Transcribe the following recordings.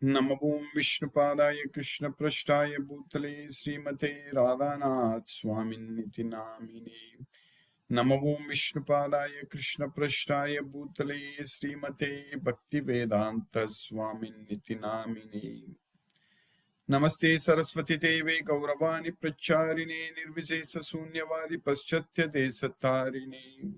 Namo Vishnupadaya Krishna Prashtaya Bhutale Srimate Radhanath Swaminiti Namine. Namo Vishnupadaya Krishna Prashtaya Bhutale Srimate Bhaktivedanta Swaminiti Namine. Namaste Saraswati Deve Gauravani Pracharine Nirvijesa Sunyavadi Paschatya Desatarine.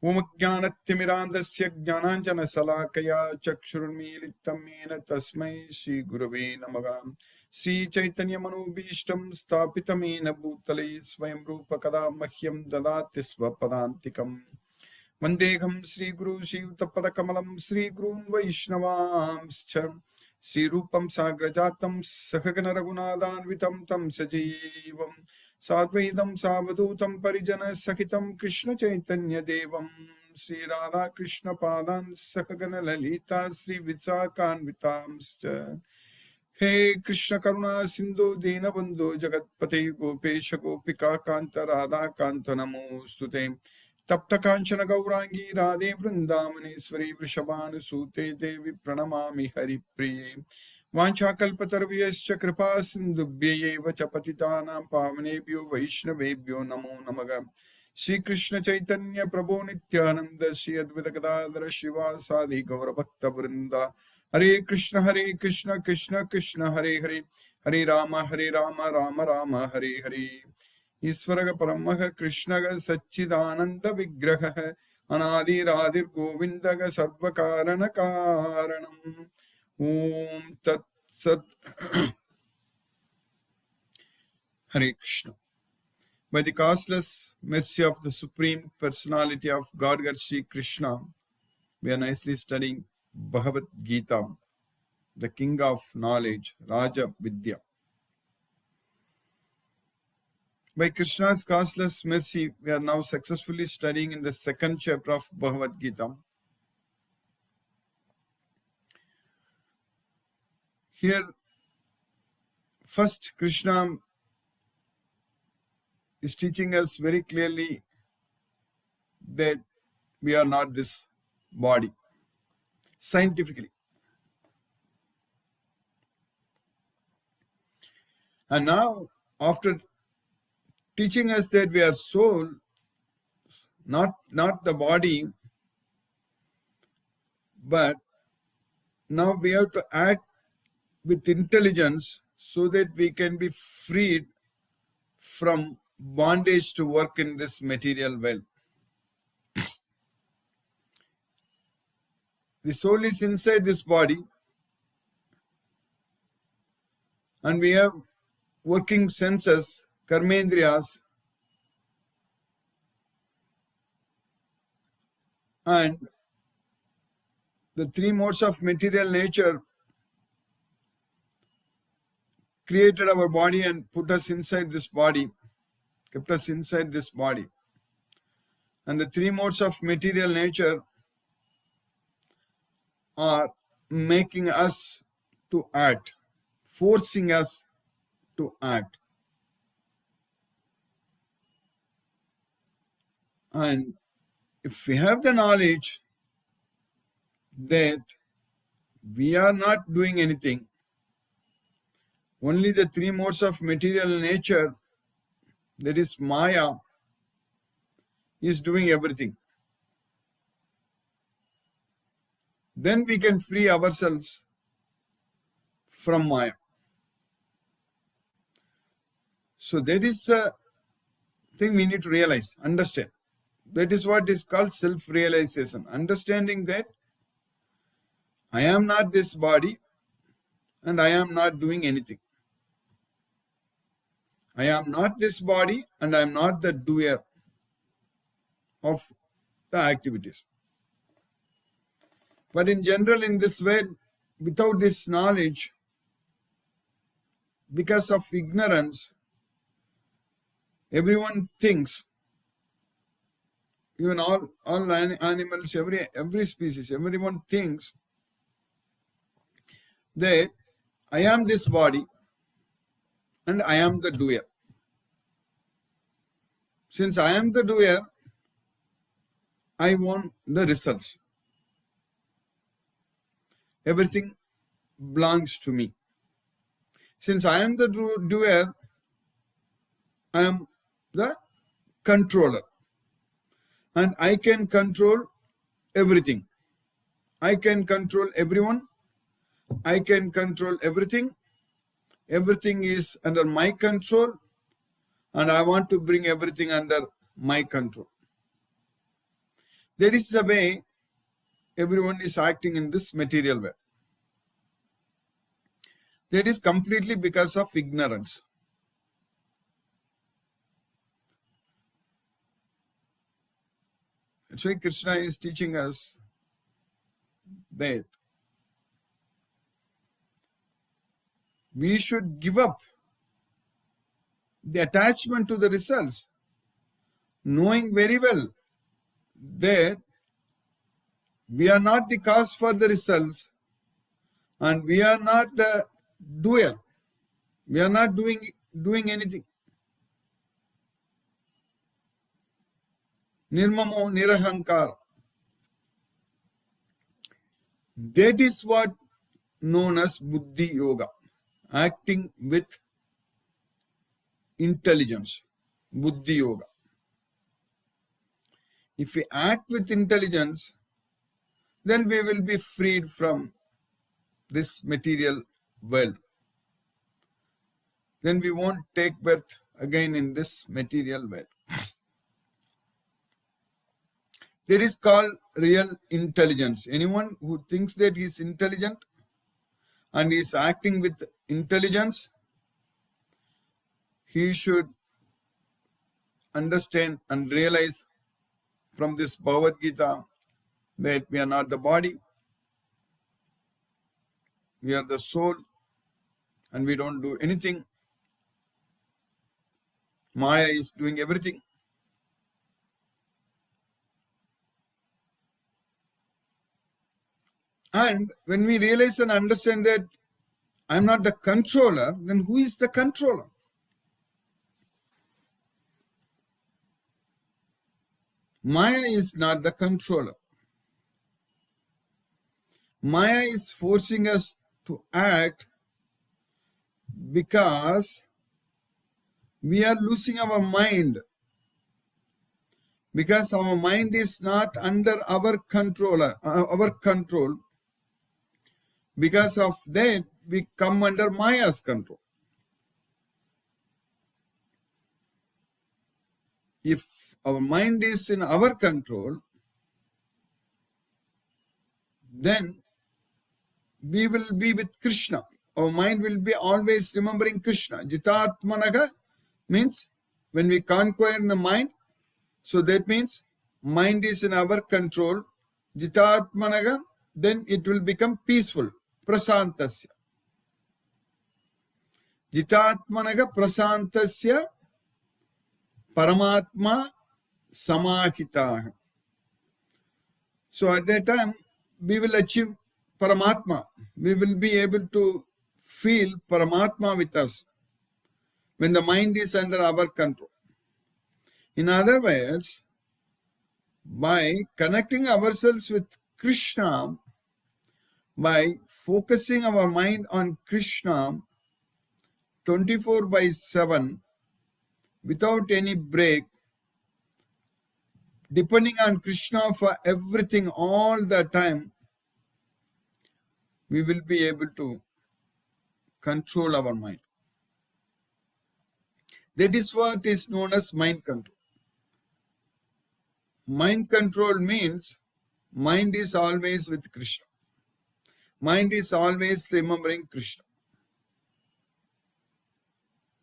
Om Jnanatimirandasya Jnananjana Salakaya Chakshurmilitam Mena Tasmai Shri Gurave Namaha. Sri Chaitanya Manubhishtam Stapitamena Bhutale Swayam Rupa Kada Mahyam Dadati Svapadantikam. Vandeham Sri Guru Shivtapada Kamalam Sri Guru Vaishnavamscha. Sri Rupam Sagrajatam Sahagana Raghunadanvitam Tam Sajivam. Sadvaidam Savadutam Parijana Sakitam Krishna Chaitanya Devam. Sri Radha Krishna Padan Sakagana Lalita Sri Vitsakanvitamscha. Hey Krishna Karuna Sindhu Dinabandhu Jagatpate Gopesha Gopika Kanta Radha Kanta Namostute. Tapta Kanchana Gaurangi Radhe Vrindamaneshwari Vrishabhanu Sute Devi Pranamami Hari Priye. Vanchakalpatarvyascha kripa sindhubhyeva cha patitanam pavanebhyo vaishnavebhyo namo namaha. Shri Krishna Chaitanya Prabhu Nityananda Shri Advaita Gadadhara Shivasadi Gaura Bhakta Vrinda. Hare Krishna Krishna Krishna Hare Hare. Hare Rama Rama Rama Hare Hare. Isvaraga Paramaha Krishnaga Satchidananda Vigraha Anadi Radhir Govindaga Sarvakarana Karanam. Om Tat Sat. Hare Krishna. By the causeless mercy of the Supreme Personality of Godhead Sri Krishna, we are nicely studying Bhagavad Gita, the King of Knowledge, Raja Vidya. By Krishna's causeless mercy, we are now successfully studying in the second chapter of Bhagavad Gita. Here, first Krishna is teaching us very clearly that we are not this body, scientifically. And now, after teaching us that we are soul, not the body, but now we have to act with intelligence so that we can be freed from bondage to work in this material world. The soul is inside this body, and we have working senses, karmendriyas, and the three modes of material nature created our body and put us inside this body, kept us inside this body. And the three modes of material nature are making us to act, forcing us to act. And if we have the knowledge that we are not doing anything, only the three modes of material nature, that is Maya, is doing everything, then we can free ourselves from Maya. So that is the thing we need to realize, understand. That is what is called self-realization. Understanding that I am not this body and I am not doing anything. I am not this body and I am not the doer of the activities. But in general, in this way, without this knowledge, because of ignorance, everyone thinks, even all animals, every species, everyone thinks that I am this body and I am the doer. Since I am the doer, I want the results. Everything belongs to me. Since I am the doer, I am the controller. And I can control everything. I can control everyone. I can control everything. Everything is under my control. And I want to bring everything under my control. That is the way everyone is acting in this material way. That is completely because of ignorance. That's why Krishna is teaching us that we should give up the attachment to the results, knowing very well that we are not the cause for the results and we are not the doer. We are not doing anything. Nirmamo nirahankara. That is what known as buddhi yoga, acting with intelligence. Buddhi yoga. If we act with intelligence, then we will be freed from this material world. Then we won't take birth again in this material world. That is called real intelligence. Anyone who thinks that he is intelligent and is acting with intelligence, he should understand and realize from this Bhagavad Gita that we are not the body, we are the soul, and we don't do anything. Maya is doing everything. And when we realize and understand that I'm not the controller, then who is the controller? Maya is not the controller. Maya is forcing us to act because we are losing our mind. Because our mind is not under our control. Because of that, we come under Maya's control. If our mind is in our control, then we will be with Krishna. Our mind will be always remembering Krishna. Jitatmanaga means when we conquer the mind, so that means mind is in our control. Jitatmanaga, then it will become peaceful. Prasantasya. Jitatmanaga prasantasya paramatma samahitaha. So at that time, we will achieve Paramatma. We will be able to feel Paramatma with us when the mind is under our control. In other words, by connecting ourselves with Krishna, by focusing our mind on Krishna 24/7 without any break, depending on Krishna for everything all the time, we will be able to control our mind. That is what is known as mind control. Mind control means mind is always with Krishna. Mind is always remembering Krishna.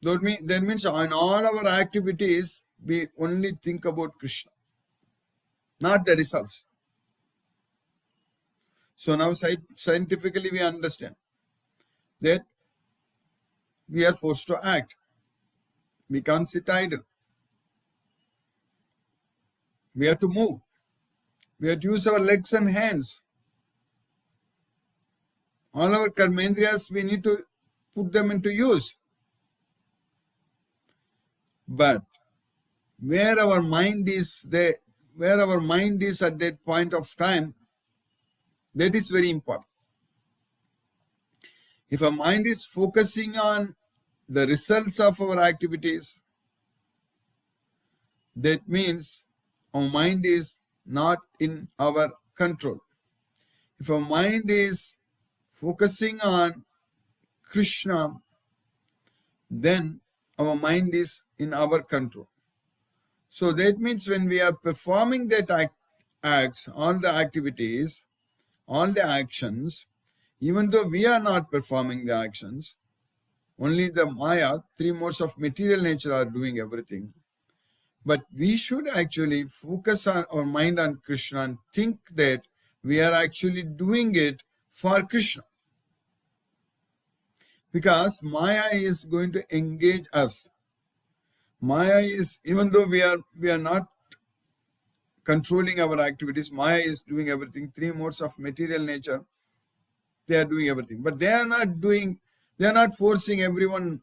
That means in all our activities, we only think about Krishna, not the results. So now scientifically we understand that we are forced to act. We can't sit idle. We have to move. We have to use our legs and hands. All our karmendriyas, we need to put them into use. But where our mind is there, where our mind is at that point of time, that is very important. If our mind is focusing on the results of our activities, that means our mind is not in our control. If our mind is focusing on Krishna, then our mind is in our control. So that means when we are performing that acts, all the activities, all the actions, even though we are not performing the actions, only the Maya, three modes of material nature are doing everything. But we should actually focus our mind on Krishna and think that we are actually doing it for Krishna. Because Maya is going to engage us. Maya is, even though we are not controlling our activities, Maya is doing everything. Three modes of material nature, they are doing everything. But they are not forcing everyone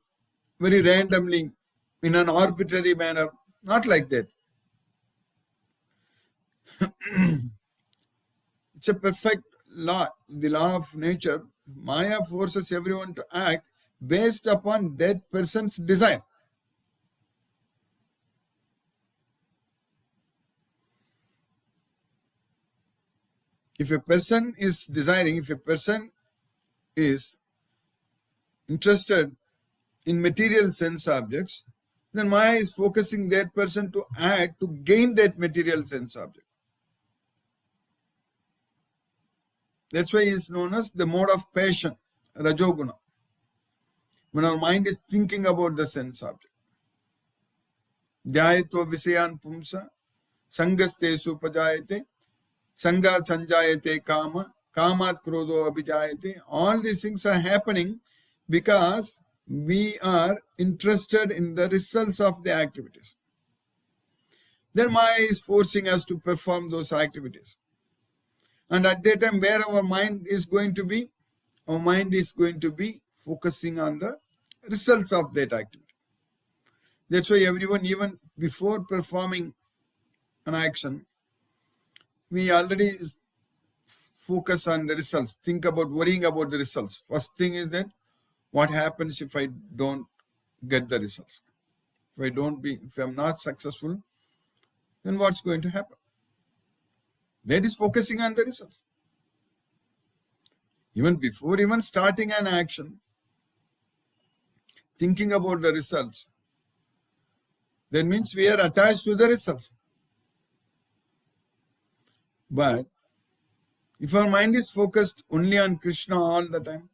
very randomly in an arbitrary manner. Not like that. It's a perfect law, the law of nature. Maya forces everyone to act based upon that person's desire. If a person is desiring, if a person is interested in material sense objects, then Maya is focusing that person to act to gain that material sense object. That's why it's known as the mode of passion, Rajoguna. When our mind is thinking about the sense object. Dhyayato visayan pumsa, sangaste supajayate, sangat sanjayate kama, kamat krodho abhijayate. All these things are happening because we are interested in the results of the activities. Then Maya is forcing us to perform those activities. And at that time, where our mind is going to be? Our mind is going to be focusing on the results of that activity. That's why everyone, even before performing an action, we already focus on the results, think about worrying about the results. First thing is that what happens if I don't get the results? If I'm not successful, then what's going to happen? That is focusing on the results. Even before even starting an action, thinking about the results, that means we are attached to the results. But if our mind is focused only on Krishna all the time,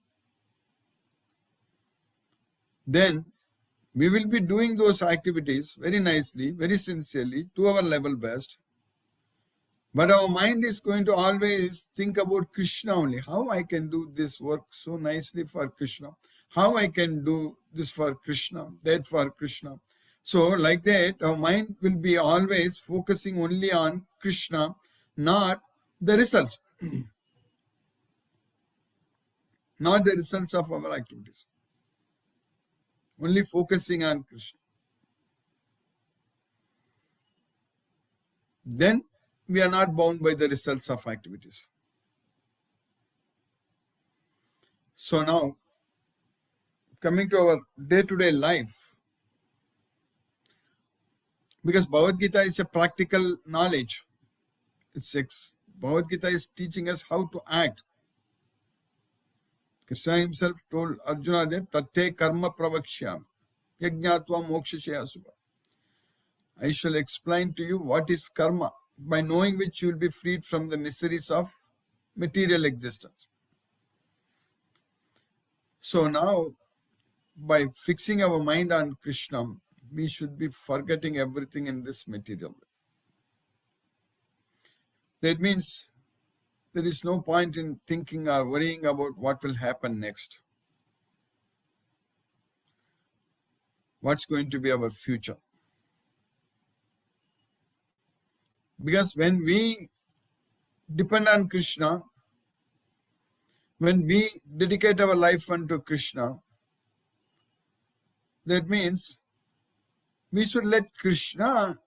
then we will be doing those activities very nicely, very sincerely, to our level best. But our mind is going to always think about Krishna only. How I can do this work so nicely for Krishna. How I can do this for Krishna, that for Krishna. So like that, our mind will be always focusing only on Krishna, not the results. Not the results of our activities. Only focusing on Krishna. Then we are not bound by the results of activities. So now, coming to our day-to-day life, because Bhagavad Gita is a practical knowledge. Bhagavad Gita is teaching us how to act. Krishna himself told Arjuna that Tate karma pravakshyam yajnatva mokshashya subha. I shall explain to you what is karma, by knowing which you will be freed from the miseries of material existence. So now, by fixing our mind on Krishna, we should be forgetting everything in this material world. That means there is no point in thinking or worrying about what will happen next. What's going to be our future? Because when we depend on Krishna, when we dedicate our life unto Krishna, that means we should let Krishna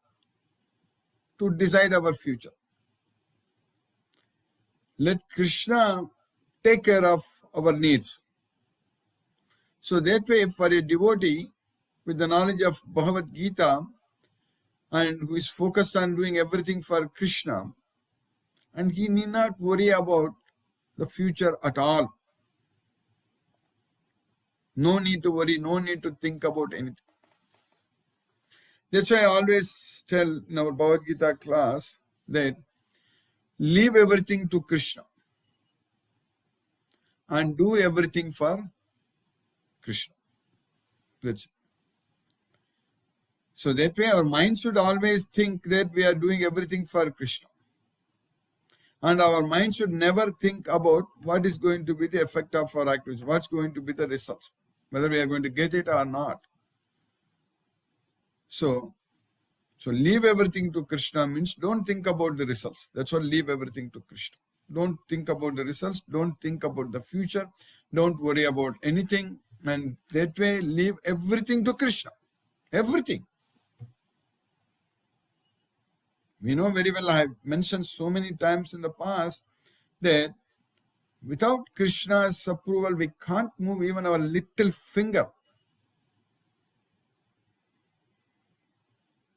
to decide our future. Let Krishna take care of our needs. So that way, for a devotee with the knowledge of Bhagavad Gita and who is focused on doing everything for Krishna, and he need not worry about the future at all. No need to worry, no need to think about anything. That's why I always tell in our Bhagavad Gita class that leave everything to Krishna and do everything for Krishna. That's it. So that way our mind should always think that we are doing everything for Krishna. And our mind should never think about what is going to be the effect of our activities, what's going to be the result, whether we are going to get it or not. So leave everything to Krishna means don't think about the results. That's what leave everything to Krishna. Don't think about the results. Don't think about the future. Don't worry about anything. And that way leave everything to Krishna. Everything. We know very well, I have mentioned so many times in the past that without Krishna's approval, we can't move even our little finger.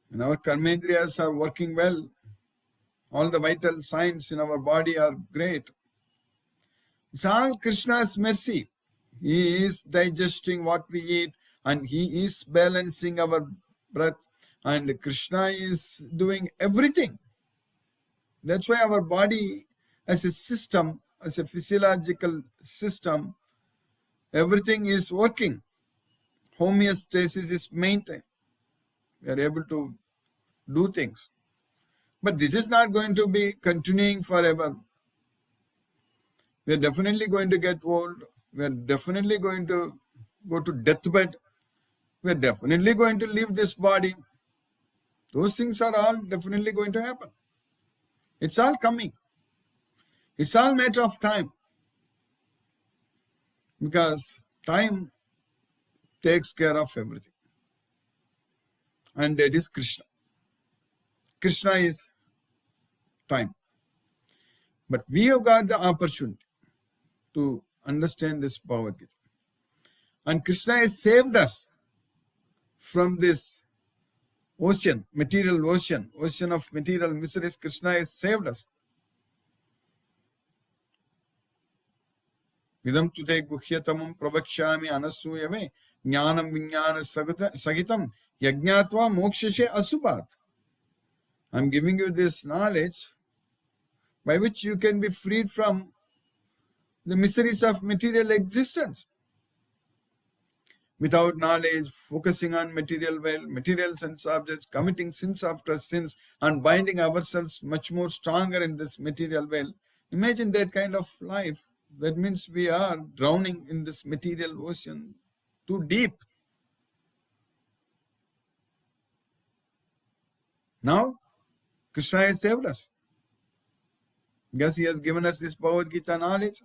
When our karmendriyas are working well, all the vital signs in our body are great. It's all Krishna's mercy. He is digesting what we eat and he is balancing our breath, and Krishna is doing everything. That's why our body as a system, as a physiological system, everything is working. Homeostasis is maintained. We are able to do things. But this is not going to be continuing forever. We are definitely going to get old. We are definitely going to go to deathbed. We are definitely going to leave this body. Those things are all definitely going to happen. It's all coming. It's all matter of time. Because time takes care of everything. And that is Krishna. Krishna is time. But we have got the opportunity to understand this Bhagavad Gita. And Krishna has saved us from this ocean, material ocean of material miseries. Krishna has saved us. Vidam tute guhyatamam pravakshami anasuyave jnanam vinyana sagitam yajnatva mokshashe asupat. I'm giving you this knowledge by which you can be freed from the miseries of material existence. Without knowledge, focusing on material wealth, material sense objects, committing sins after sins, and binding ourselves much more stronger in this material wealth. Imagine that kind of life. That means we are drowning in this material ocean too deep. Now, Krishna has saved us. Because he has given us this Bhagavad Gita knowledge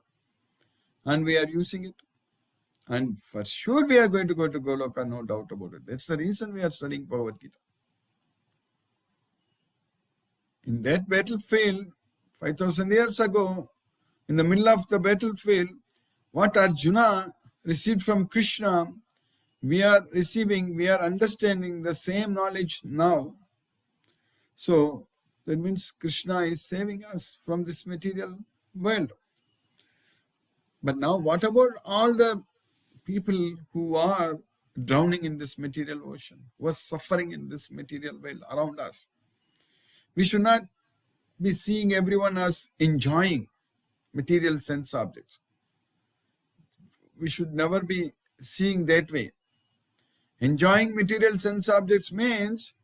and we are using it. And for sure we are going to go to Goloka, no doubt about it. That's the reason we are studying Bhagavad Gita. In that battlefield, 5,000 years ago, in the middle of the battlefield, what Arjuna received from Krishna, we are receiving, we are understanding the same knowledge now. So that means Krishna is saving us from this material world. But now what about all the people who are drowning in this material ocean, who are suffering in this material world around us? We should not be seeing everyone as enjoying material sense objects. We should never be seeing that way. Enjoying material sense objects means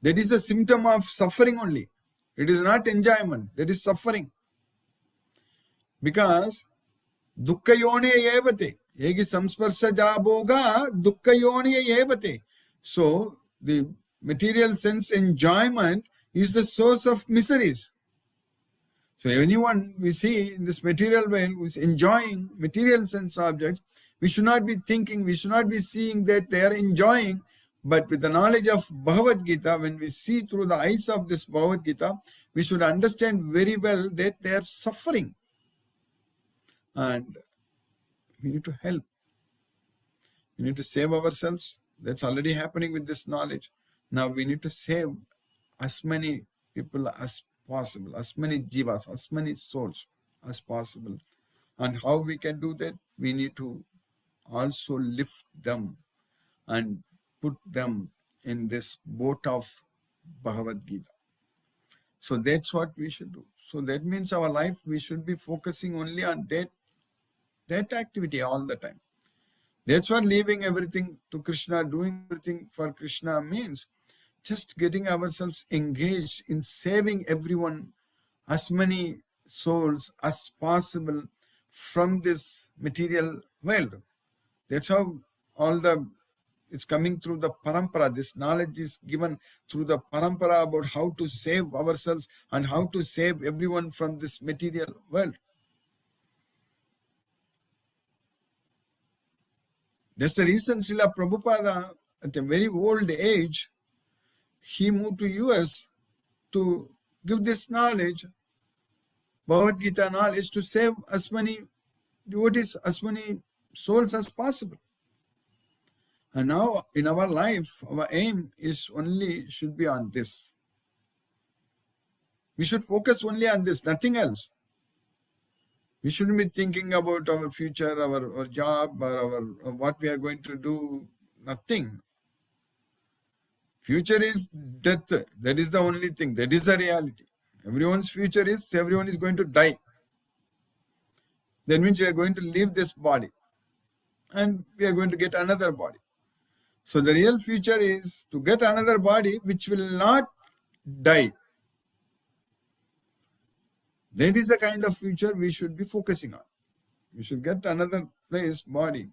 that is a symptom of suffering only. It is not enjoyment, that is suffering. Because dukkayone evate. Egi samsparsa jaboga dukkayone evate. So the material sense enjoyment is the source of miseries. So anyone we see in this material world who is enjoying material sense objects, we should not be thinking, we should not be seeing that they are enjoying. But with the knowledge of Bhagavad Gita, when we see through the eyes of this Bhagavad Gita, we should understand very well that they are suffering. And we need to help. We need to save ourselves. That's already happening with this knowledge. Now we need to save as many people as possible, as many jivas, as many souls as possible. And how we can do that? We need to also lift them and put them in this boat of Bhagavad Gita. So that's what we should do. So that means our life, we should be focusing only on that activity all the time. That's what leaving everything to Krishna, doing everything for Krishna means. Just getting ourselves engaged in saving everyone, as many souls as possible from this material world. That's how it's coming through the parampara. This knowledge is given through the parampara about how to save ourselves and how to save everyone from this material world. That's the reason Srila Prabhupada, at a very old age, he moved to US to give this knowledge, Bhagavad Gita knowledge, to save as many devotees, as many souls as possible. And now in our life, our aim should be on this. We should focus only on this, nothing else. We shouldn't be thinking about our future, our job, or what we are going to do. Nothing. Future is death. That is the only thing. That is the reality. Everyone's future is everyone is going to die. That means we are going to leave this body and we are going to get another body. So the real future is to get another body which will not die. That is the kind of future we should be focusing on. We should get another body.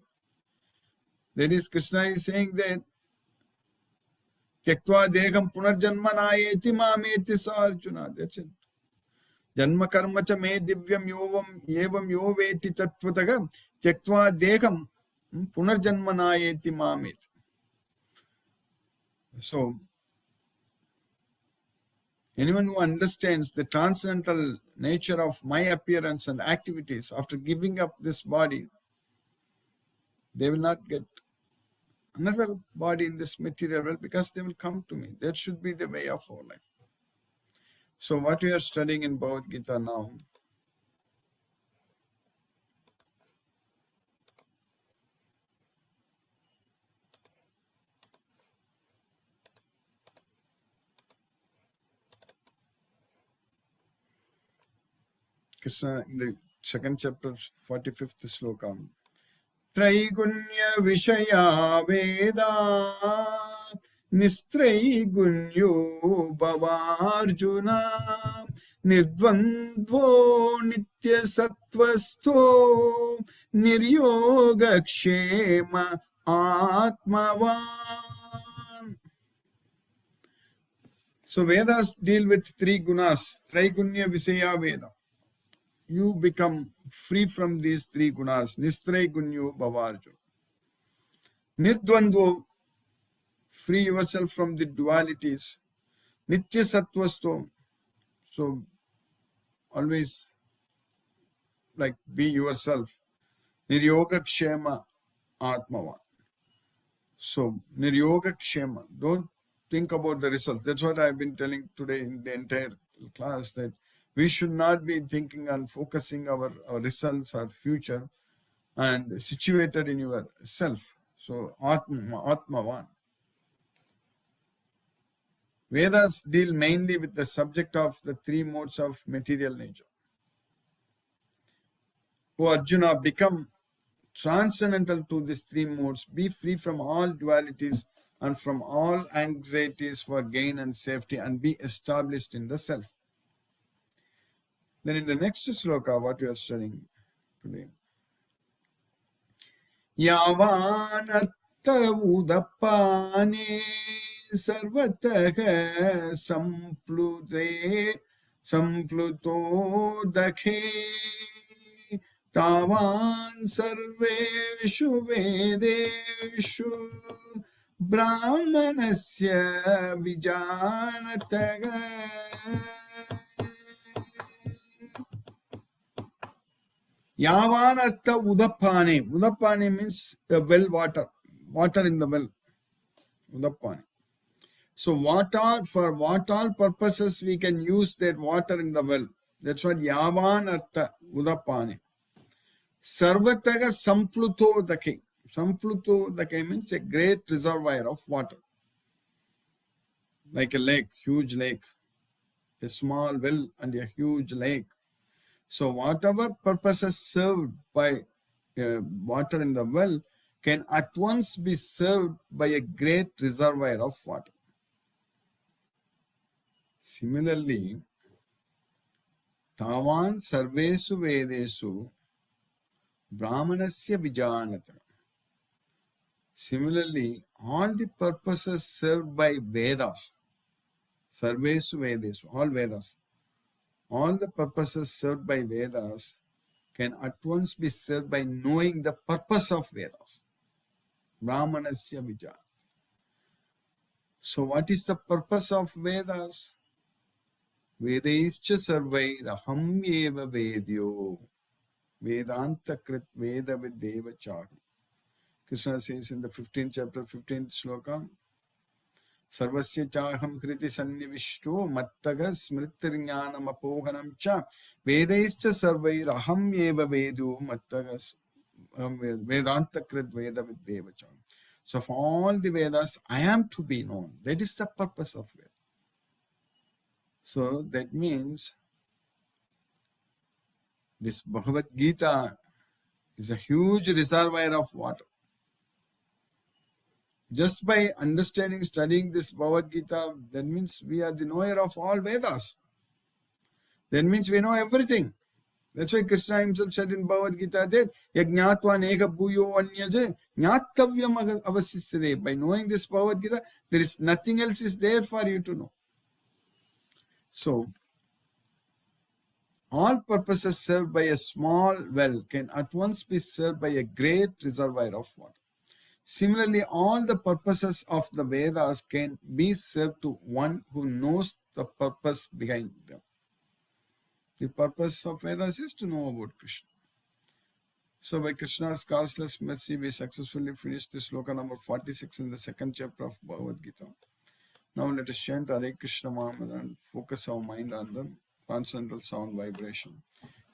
That is, Krishna is saying that Tyaktva deham punarjanma nayeti mameti sa Arjuna. That's it. Janma karma cha me divyam yevam yo veti tattvataga tyaktva deham punarjanma nayeti mameti. So, anyone who understands the transcendental nature of my appearance and activities after giving up this body, they will not get another body in this material world because they will come to me. That should be the way of our life. So what we are studying in Bhagavad Gita now, Krishna in the second chapter, 45th sloka, Traigunya Vishaya Veda Nistraigunyo Bhavarjuna Nirdvandvo Nitya Sattvasto Niryoga Kshema Atmavan. So Vedas deal with three gunas, Traigunya Vishaya Veda. You become free from these three gunas. Nistray gunyo bhavarjo. Nirdvandvo, free yourself from the dualities. Nitya sattvasto, so always be yourself. Niryoga kshema atmavan. So niryoga kshema, don't think about the results. That's what I've been telling today in the entire class, that we should not be thinking and focusing our results, our future, and situated in yourself. So, Atmavan. Vedas deal mainly with the subject of the three modes of material nature. O Arjuna, become transcendental to these three modes, be free from all dualities and from all anxieties for gain and safety, and be established in the self. Then in the next sloka, what we are studying today, Yavanartha udapane sarvataha sampluto dakhe tavan sarveshu vedeshu brahmanasya vijanataga. Yavanartha udapane. Udapane means well water. water in the well. Udapani. So for what all purposes we can use that water in the well. That's what Yavan Artha Udapani. Sarvataga Sampluto Dake. Sampluto Dake means a great reservoir of water. Like a lake, huge lake. A small well and a huge lake. So whatever purposes served by water in the well can at once be served by a great reservoir of water. Similarly, Tavan Sarvesu Vedesu Brahmanasya Vijanata. Similarly, all the purposes served by Vedas, Sarvesu Vedesu, all Vedas, all the purposes served by Vedas can at once be served by knowing the purpose of Vedas. Brahmanasya Vijanata. So what is the purpose of Vedas? Vedaischa sarvairaham eva vedyo Vedanta krit veda videva chaham. Krishna says in the 15th chapter, 15th sloka, Sarvasya chaham kriti sannivishto mattaga smritirjnanam apohanam cha Vedaischa sarvairaham eva vedyo mattaga Vedanta krit veda videva chaham. So for all the Vedas, I am to be known. That is the purpose of Veda. So that means this Bhagavad Gita is a huge reservoir of water. Just by understanding, studying this Bhagavad Gita, that means we are the knower of all Vedas. That means we know everything. That's why Krishna himself said in Bhagavad Gita that Yajñatva neka bhuyo anyaje jñatavyam avasisyate. By knowing this Bhagavad Gita, there is nothing else is there for you to know. So, all purposes served by a small well can at once be served by a great reservoir of water. Similarly, all the purposes of the Vedas can be served to one who knows the purpose behind them. The purpose of Vedas is to know about Krishna. So by Krishna's causeless mercy, we successfully finished this sloka number 46 in the second chapter of Bhagavad Gita. Now let us chant Hare Krishna Mahamudra and focus our mind on the transcendental sound vibration.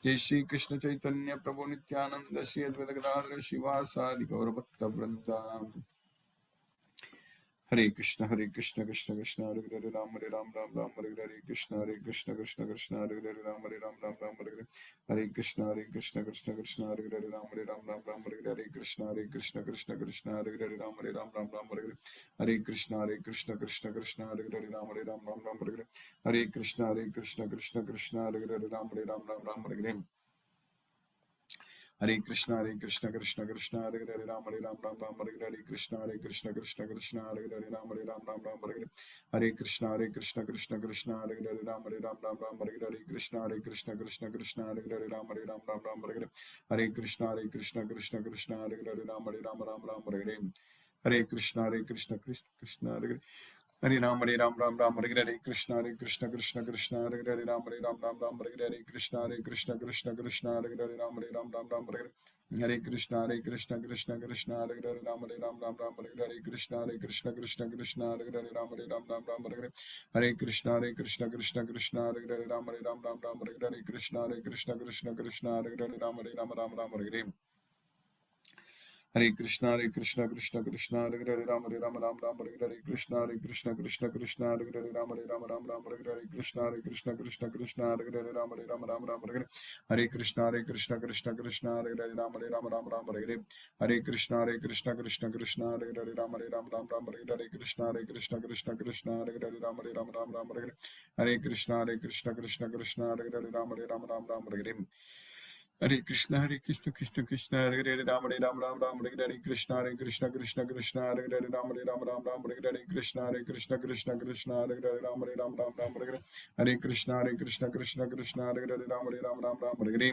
Jai Shri Krishna Chaitanya Prabhu Nityananda Shri Advaita Gadadhara Shivasadi Gaura Bhakta Vrinda. Hare Krishna Krishna Krishna Hare Hare Ram Ram Ram Hare Hare Krishna Krishna Hare Hare Ram Ram Ram Hare Krishna Krishna Krishna Hare Hare Ram Ram Ram Hare Krishna Krishna Krishna Hare Hare Ram Ram Ram Hare Krishna Krishna Krishna Hare Hare Ram Ram Ram Hare Krishna Krishna Hare Hare Ram Ram Hare Hare Krishna Krishna Krishna Hare Hare Ram Ram Hare Krishna Krishna Krishna Hare Hare Ram Ram Hare Krishna Krishna Krishna Hare Hare Ram Ram Hare Krishna Krishna Krishna Hare Hare Ram Ram Hare Krishna Krishna Krishna Hare Hare Ram Ram Hare Krishna Krishna Hare Hare Hare Ram Hare Krishna Krishna Krishna Hare Hare Ram Ram Hare Krishna Krishna Hare Hare Ram Ram Hare Krishna Krishna Krishna Hare Hare Ram Ram Hare Krishna Krishna Hare Hare Ram Ram Hare Krishna Krishna Krishna Hare Hare Ram Ram Hare Krishna Krishna Hare Hare Ram Ram Hare Hare Krishna Krishna Krishna Hare Hare Ram Ram Hare Krishna Krishna Krishna Hare Hare Ram Ram Hare Krishna Krishna Hare Hare Ram Ram Hare Krishna Krishna Krishna Hare Hare Ram Ram Hare Hare Krishna Krishna Krishna Hare Hare Ram Ram Hare Krishna Krishna Hare Hare Ram Ram Hare Hare Krishna Krishna Hare Hare Ram Ram Hare Hare Krishna Krishna Krishna Hare Hare Ram Ram Hare Krishna Krishna Krishna Hare Hare Ram Ram Hare Krishna Krishna Hare Hare Ram Ram Hare Hare Krishna Krishna Krishna Hare Hare Ram Ram Hare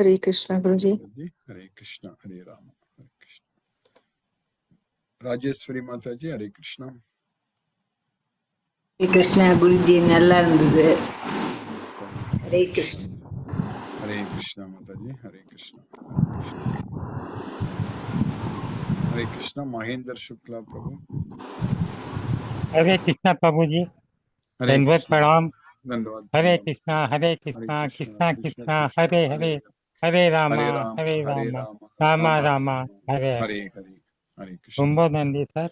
Hare Krishna, Guruji. Hare Krishna, Hare Rama, Hare Krishna. Rajeshwari Mataji, Hare Krishna. Hare Krishna, Guruji, நல்லா இருந்தது. Hare Krishna. Hare Krishna Mataji, Hare Krishna. Hare Krishna, Mahendra Shukla Prabhu. Hare Krishna Prabhuji. Dandvat Pranam. Dandavad. Hare Krishna, Krishna Krishna, Hare Hare, Hare Rama, Hare Rama, Rama Rama, Hare Hare. Hare Krishna. Tumbo Nandi sir.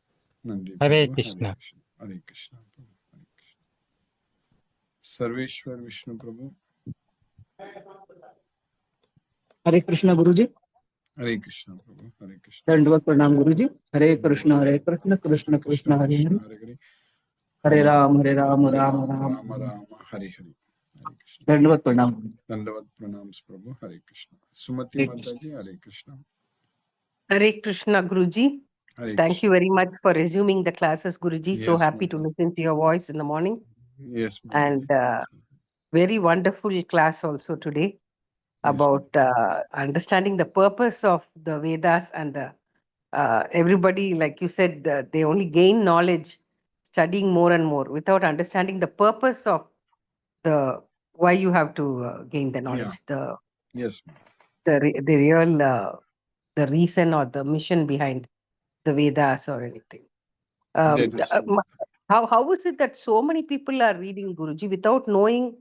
Hare Krishna. Hare Krishna. Hare Krishna. Sarveshwar Vishnu Prabhu. Hare Krishna, Guruji. Hare Krishna Prabhu. Hare Krishna. Dandavad Pranam, Guruji. Hare Krishna, Krishna Krishna, Hare Hare. Hare Ram, Ram Ram. Hare Hare. Dandavad Pranam. Dandavad Pranams Prabhu. Hare Krishna. Sumati Mataji, Hare Krishna. Hare Krishna, Guruji. Thank you very much for resuming the classes, Guruji. So happy to listen to your voice in the morning. Yes. And very wonderful class also today about understanding the purpose of the Vedas and the everybody, like you said, they only gain knowledge studying more and more without understanding the purpose of the why you have to gain the knowledge. The real the reason or the mission behind the Vedas or anything. How is it that so many people are reading, Guruji, without knowing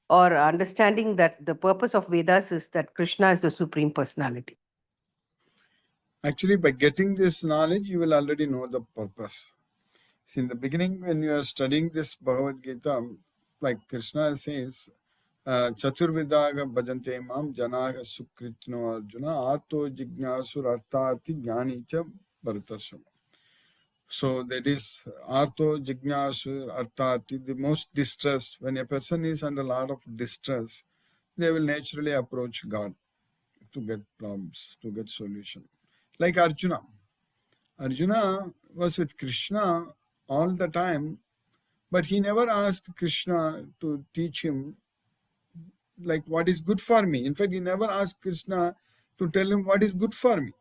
or understanding that the purpose of Vedas is that Krishna is the Supreme Personality? Actually, by getting this knowledge, you will already know the purpose. See, in the beginning, when you are studying this Bhagavad Gita, like Krishna says, Chaturvidaga bhajante mam janaga sukritno arjuna arto jignasur arthati jnanicha bharatarsama. So that is arto jignasur arthati, the most distressed. When a person is under a lot of distress, they will naturally approach God to get problems, to get solution. Like Arjuna. Arjuna was with Krishna all the time, but he never asked Krishna to teach him like what is good for me. In fact, he never asked Krishna to tell him what is good for me.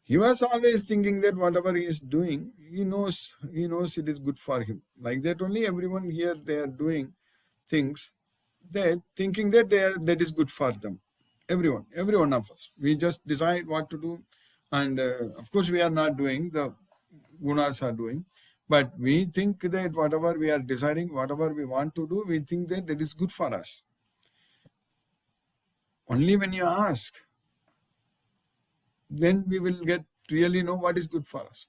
He was always thinking that whatever he is doing, he knows it is good for him. Like that only everyone here, they are doing things that thinking that that is good for them. Every one of us. We just decide what to do. And of course, we are not doing, the gunas are doing. But we think that whatever we are deciding, whatever we want to do, we think that that is good for us. Only when you ask, then we will really know what is good for us.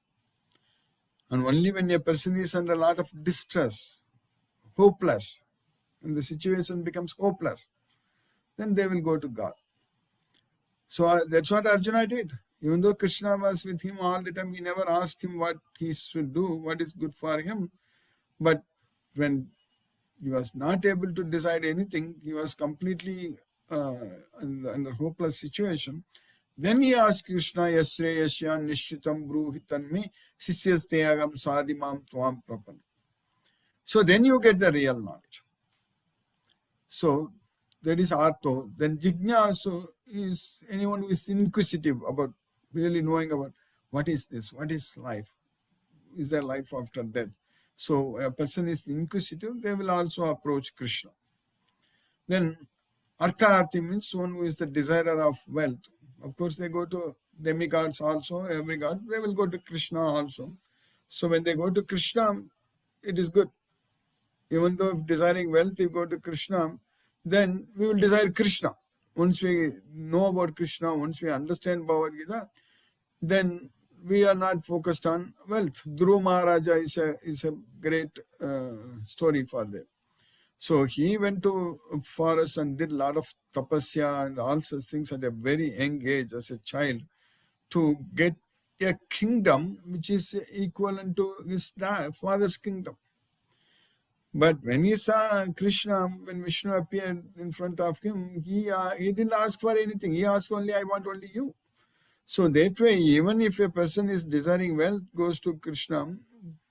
And only when a person is under a lot of distress, hopeless, and the situation becomes hopeless, then they will go to God. So that's what Arjuna did. Even though Krishna was with him all the time, he never asked him what he should do, what is good for him. But when he was not able to decide anything, he was completely in a hopeless situation. Then he asked Krishna, Yasre Yashya Nishitam Bruhitan me Sisyasteyagam Sadimam Tvam Prapan. So then you get the real knowledge. So that is Artho. Then Jignasu is anyone who is inquisitive about really knowing about what is this, what is life, is there life after death. So a person is inquisitive, they will also approach Krishna. Then Artha-arthi means one who is the desirer of wealth. Of course, they go to demigods also, every god, they will go to Krishna also. So when they go to Krishna, it is good. Even though if desiring wealth, you go to Krishna, then we will desire Krishna. Once we know about Krishna, once we understand Bhagavad Gita, then we are not focused on wealth. Dhruva Maharaja is a great story for them. So he went to forest and did a lot of tapasya and all such things at a very young age as a child to get a kingdom which is equivalent to his father's kingdom. But when he saw Krishna, when Vishnu appeared in front of him, he didn't ask for anything. He asked only, I want only you. So that way, even if a person is desiring wealth, goes to Krishna,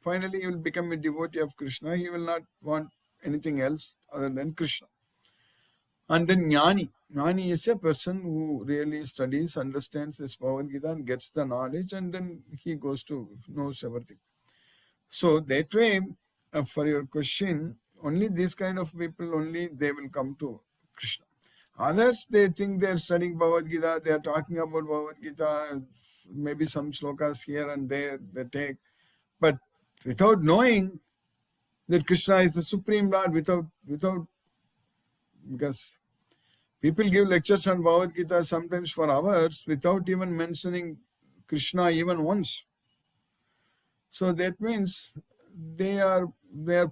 finally he will become a devotee of Krishna. He will not want anything else other than Krishna. And then Jnani. Jnani is a person who really studies, understands this Bhagavad Gita and gets the knowledge, and then he goes to knows everything. So that way, for your question, only these kind of people only they will come to Krishna. Others, they think they are studying Bhagavad Gita, they are talking about Bhagavad Gita, maybe some slokas here and there they take, but without knowing that Krishna is the Supreme Lord, because people give lectures on Bhagavad Gita sometimes for hours without even mentioning Krishna even once. So that means they are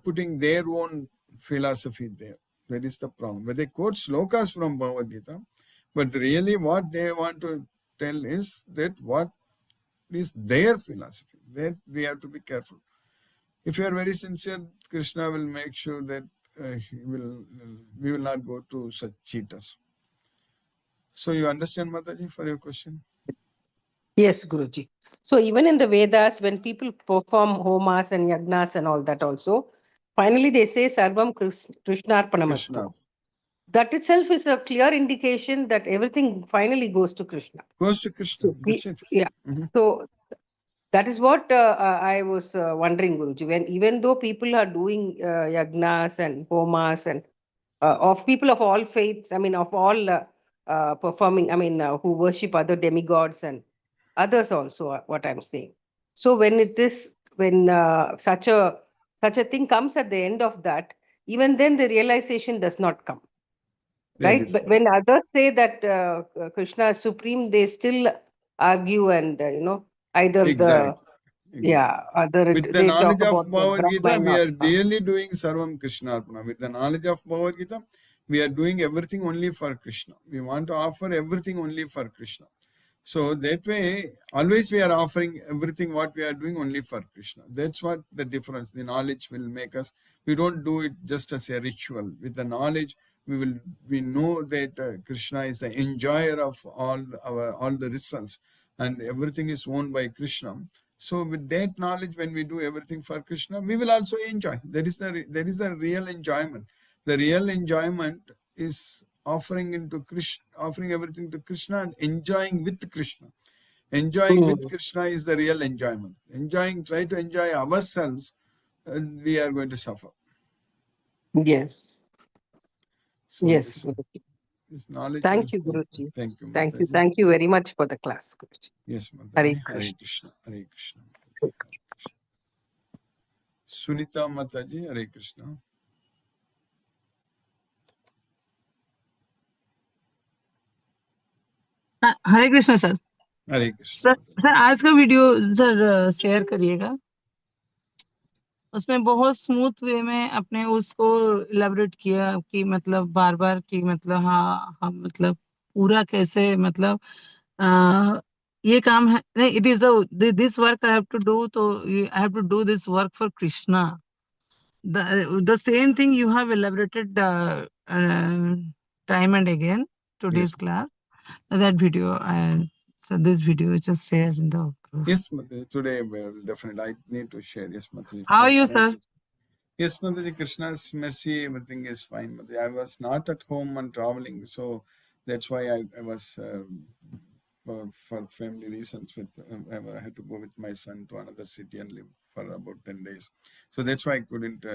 putting their own philosophy there. That is the problem. But they quote slokas from Bhagavad Gita, but really what they want to tell is that what is their philosophy. That we have to be careful. If you are very sincere, Krishna will make sure that we will not go to such cheaters. So you understand, Mataji, for your question? Yes, Guruji. So even in the Vedas, when people perform homas and yagnas and all that also, finally they say Sarvam Krishnarpanamastu. Krishna. That itself is a clear indication that everything finally goes to Krishna. Goes to Krishna. So That's it. yeah. So that is what I was wondering, Guruji. When even though people are doing yagnas and homas and of people of all faiths, I mean of all performing, I mean who worship other demigods and others also, what I'm saying. So when such a thing comes at the end of that, even then the realization does not come. Right? But when others say that Krishna is supreme, they still argue and either Exactly. other With the they talk knowledge of about the Bhagavad Gita, Brahman. we are really doing Sarvam Krishna Arpana. With the knowledge of Bhagavad Gita, we are doing everything only for Krishna. We want to offer everything only for Krishna. So that way, always we are offering everything what we are doing only for Krishna. That's what the difference. The knowledge will make us. We don't do it just as a ritual. With the knowledge, we know that Krishna is the enjoyer of all the results, and everything is owned by Krishna. So with that knowledge, when we do everything for Krishna, we will also enjoy. That is the real enjoyment. The real enjoyment is offering everything to Krishna and enjoying with Krishna. Enjoying with Krishna is the real enjoyment. Try to enjoy ourselves, and we are going to suffer. Yes. So yes. this knowledge. Thank you, Guruji. Thank you, Thank you. Mataji. Thank you very much for the class, Guruji. Yes, Mataji. Hare Hare Krishna. Hare Krishna. Sunita Mataji, Hare Krishna. Hare Krishna sir. Hare Krishna. Sir आज का video sir share करिएगा. उसमें बहुत smooth way में अपने उसको elaborate किया कि मतलब बार बार कि मतलब हाँ हम मतलब पूरा कैसे मतलब ये काम है नहीं. It is this work I have to do, तो I have to do this work for Krishna. The same thing you have elaborated time and again today's class. That video so this video is just shared in the group. Yes, Mataji. Today definitely I need to share. Yes, Mataji. How are you, sir? Yes, Mataji. Krishna's mercy, everything is fine. Mataji. I was not at home and traveling, so that's why I was for family reasons. I had to go with my son to another city and live for about 10 days. So that's why I couldn't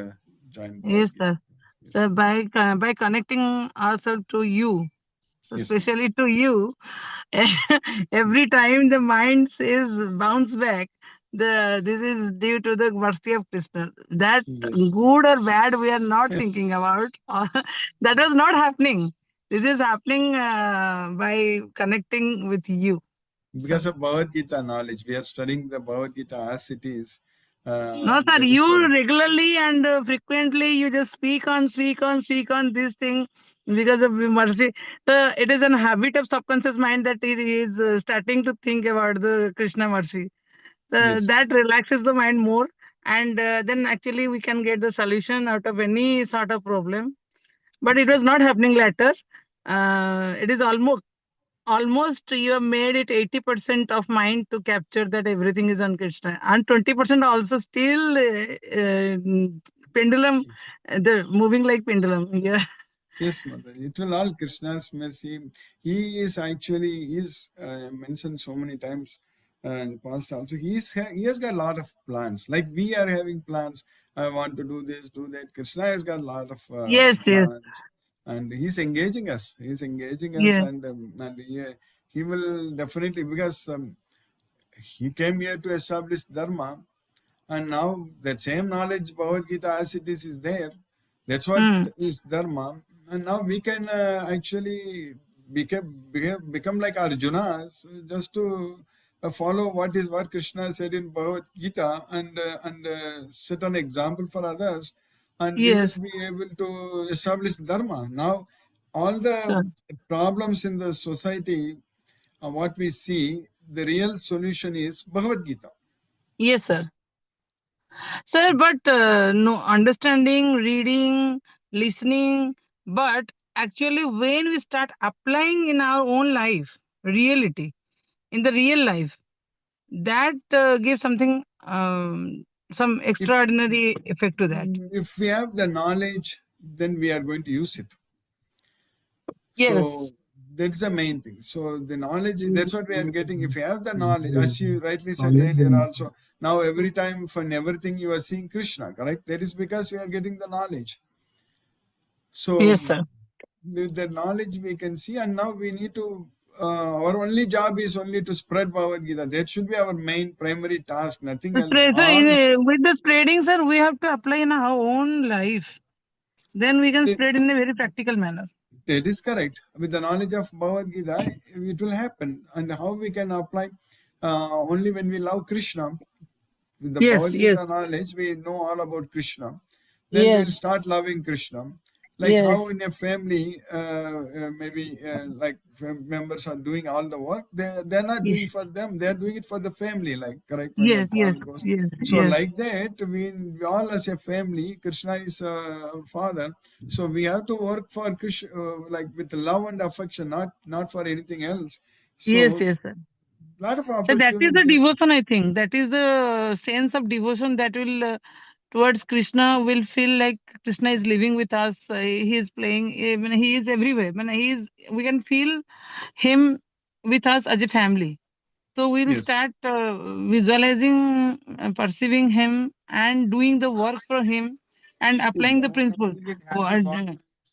join. Yes, sir. Yes. So by connecting ourselves to you, so Yes, especially to you, every time the mind says bounce back, this is due to the mercy of Krishna. That good or bad we are not thinking about. That was not happening. This is happening by connecting with you. Because of Bhagavad Gita knowledge, we are studying the Bhagavad Gita as it is. No, sir, you regularly and frequently you just speak on this thing because of mercy. So it is a habit of subconscious mind that it is starting to think about the Krishna mercy. Yes. That relaxes the mind more, and then actually we can get the solution out of any sort of problem. But it was not happening later. It is almost you have made it 80% of mind to capture that everything is on Krishna, and 20% also still pendulum, the moving like pendulum. Yeah. Yes, mother. It will all Krishna's mercy. He is actually mentioned so many times in the past also. He has got a lot of plans. Like we are having plans. I want to do this, do that. Krishna has got a lot of Yes, yes, plans, and he's engaging us. He's engaging us, yes, and he will definitely, because he came here to establish dharma, and now that same knowledge, Bhagavad Gita as it is there. That's what mm, is Dharma. And now we can actually become like Arjuna, so just to follow what Krishna said in Bhagavad Gita, and set an example for others, and we will yes, be able to establish Dharma. Now, all the sir. problems in the society, what we see, the real solution is Bhagavad Gita. Yes, sir. Sir, but no understanding, reading, listening, but actually when we start applying in our own life, reality, in the real life, that gives something, some If extraordinary effect to that. if we have the knowledge, then we are going to use it. Yes, So that's the main thing. So the knowledge, that's what we are getting. If you have the knowledge, as you rightly said earlier also, now every time for everything you are seeing Krishna, correct? That is because we are getting the knowledge. So yes, sir. the knowledge we can see, and now we need to, our only job is only to spread Bhagavad Gita. That should be our main primary task, nothing else. So All with the spreading, sir, we have to apply in our own life. Then we can the, spread in a very practical manner. that is correct. With the knowledge of Bhagavad Gita, it will happen. And how we can apply? Only when we love Krishna. With the Yes, Bhagavad yes, Gita knowledge, we know all about Krishna. Then we'll yes, start loving Krishna. Like how yes, in a family, maybe like members are doing all the work, they're not yes, doing for them, they're doing it for the family, like correct when the yes, yes, father goes. yes, So yes, like that, we all as a family, Krishna is our father. So we have to work for Krishna, like with love and affection, not for anything else. yes, So yes, sir. lot of So that is the opportunity. devotion, I think. That is the sense of devotion that will towards Krishna will feel like Krishna is living with us. He is playing. When he is everywhere. When he is, we can feel him with us as a family. So we will Yes, start visualizing, perceiving him, and doing the work for him, and applying the principles.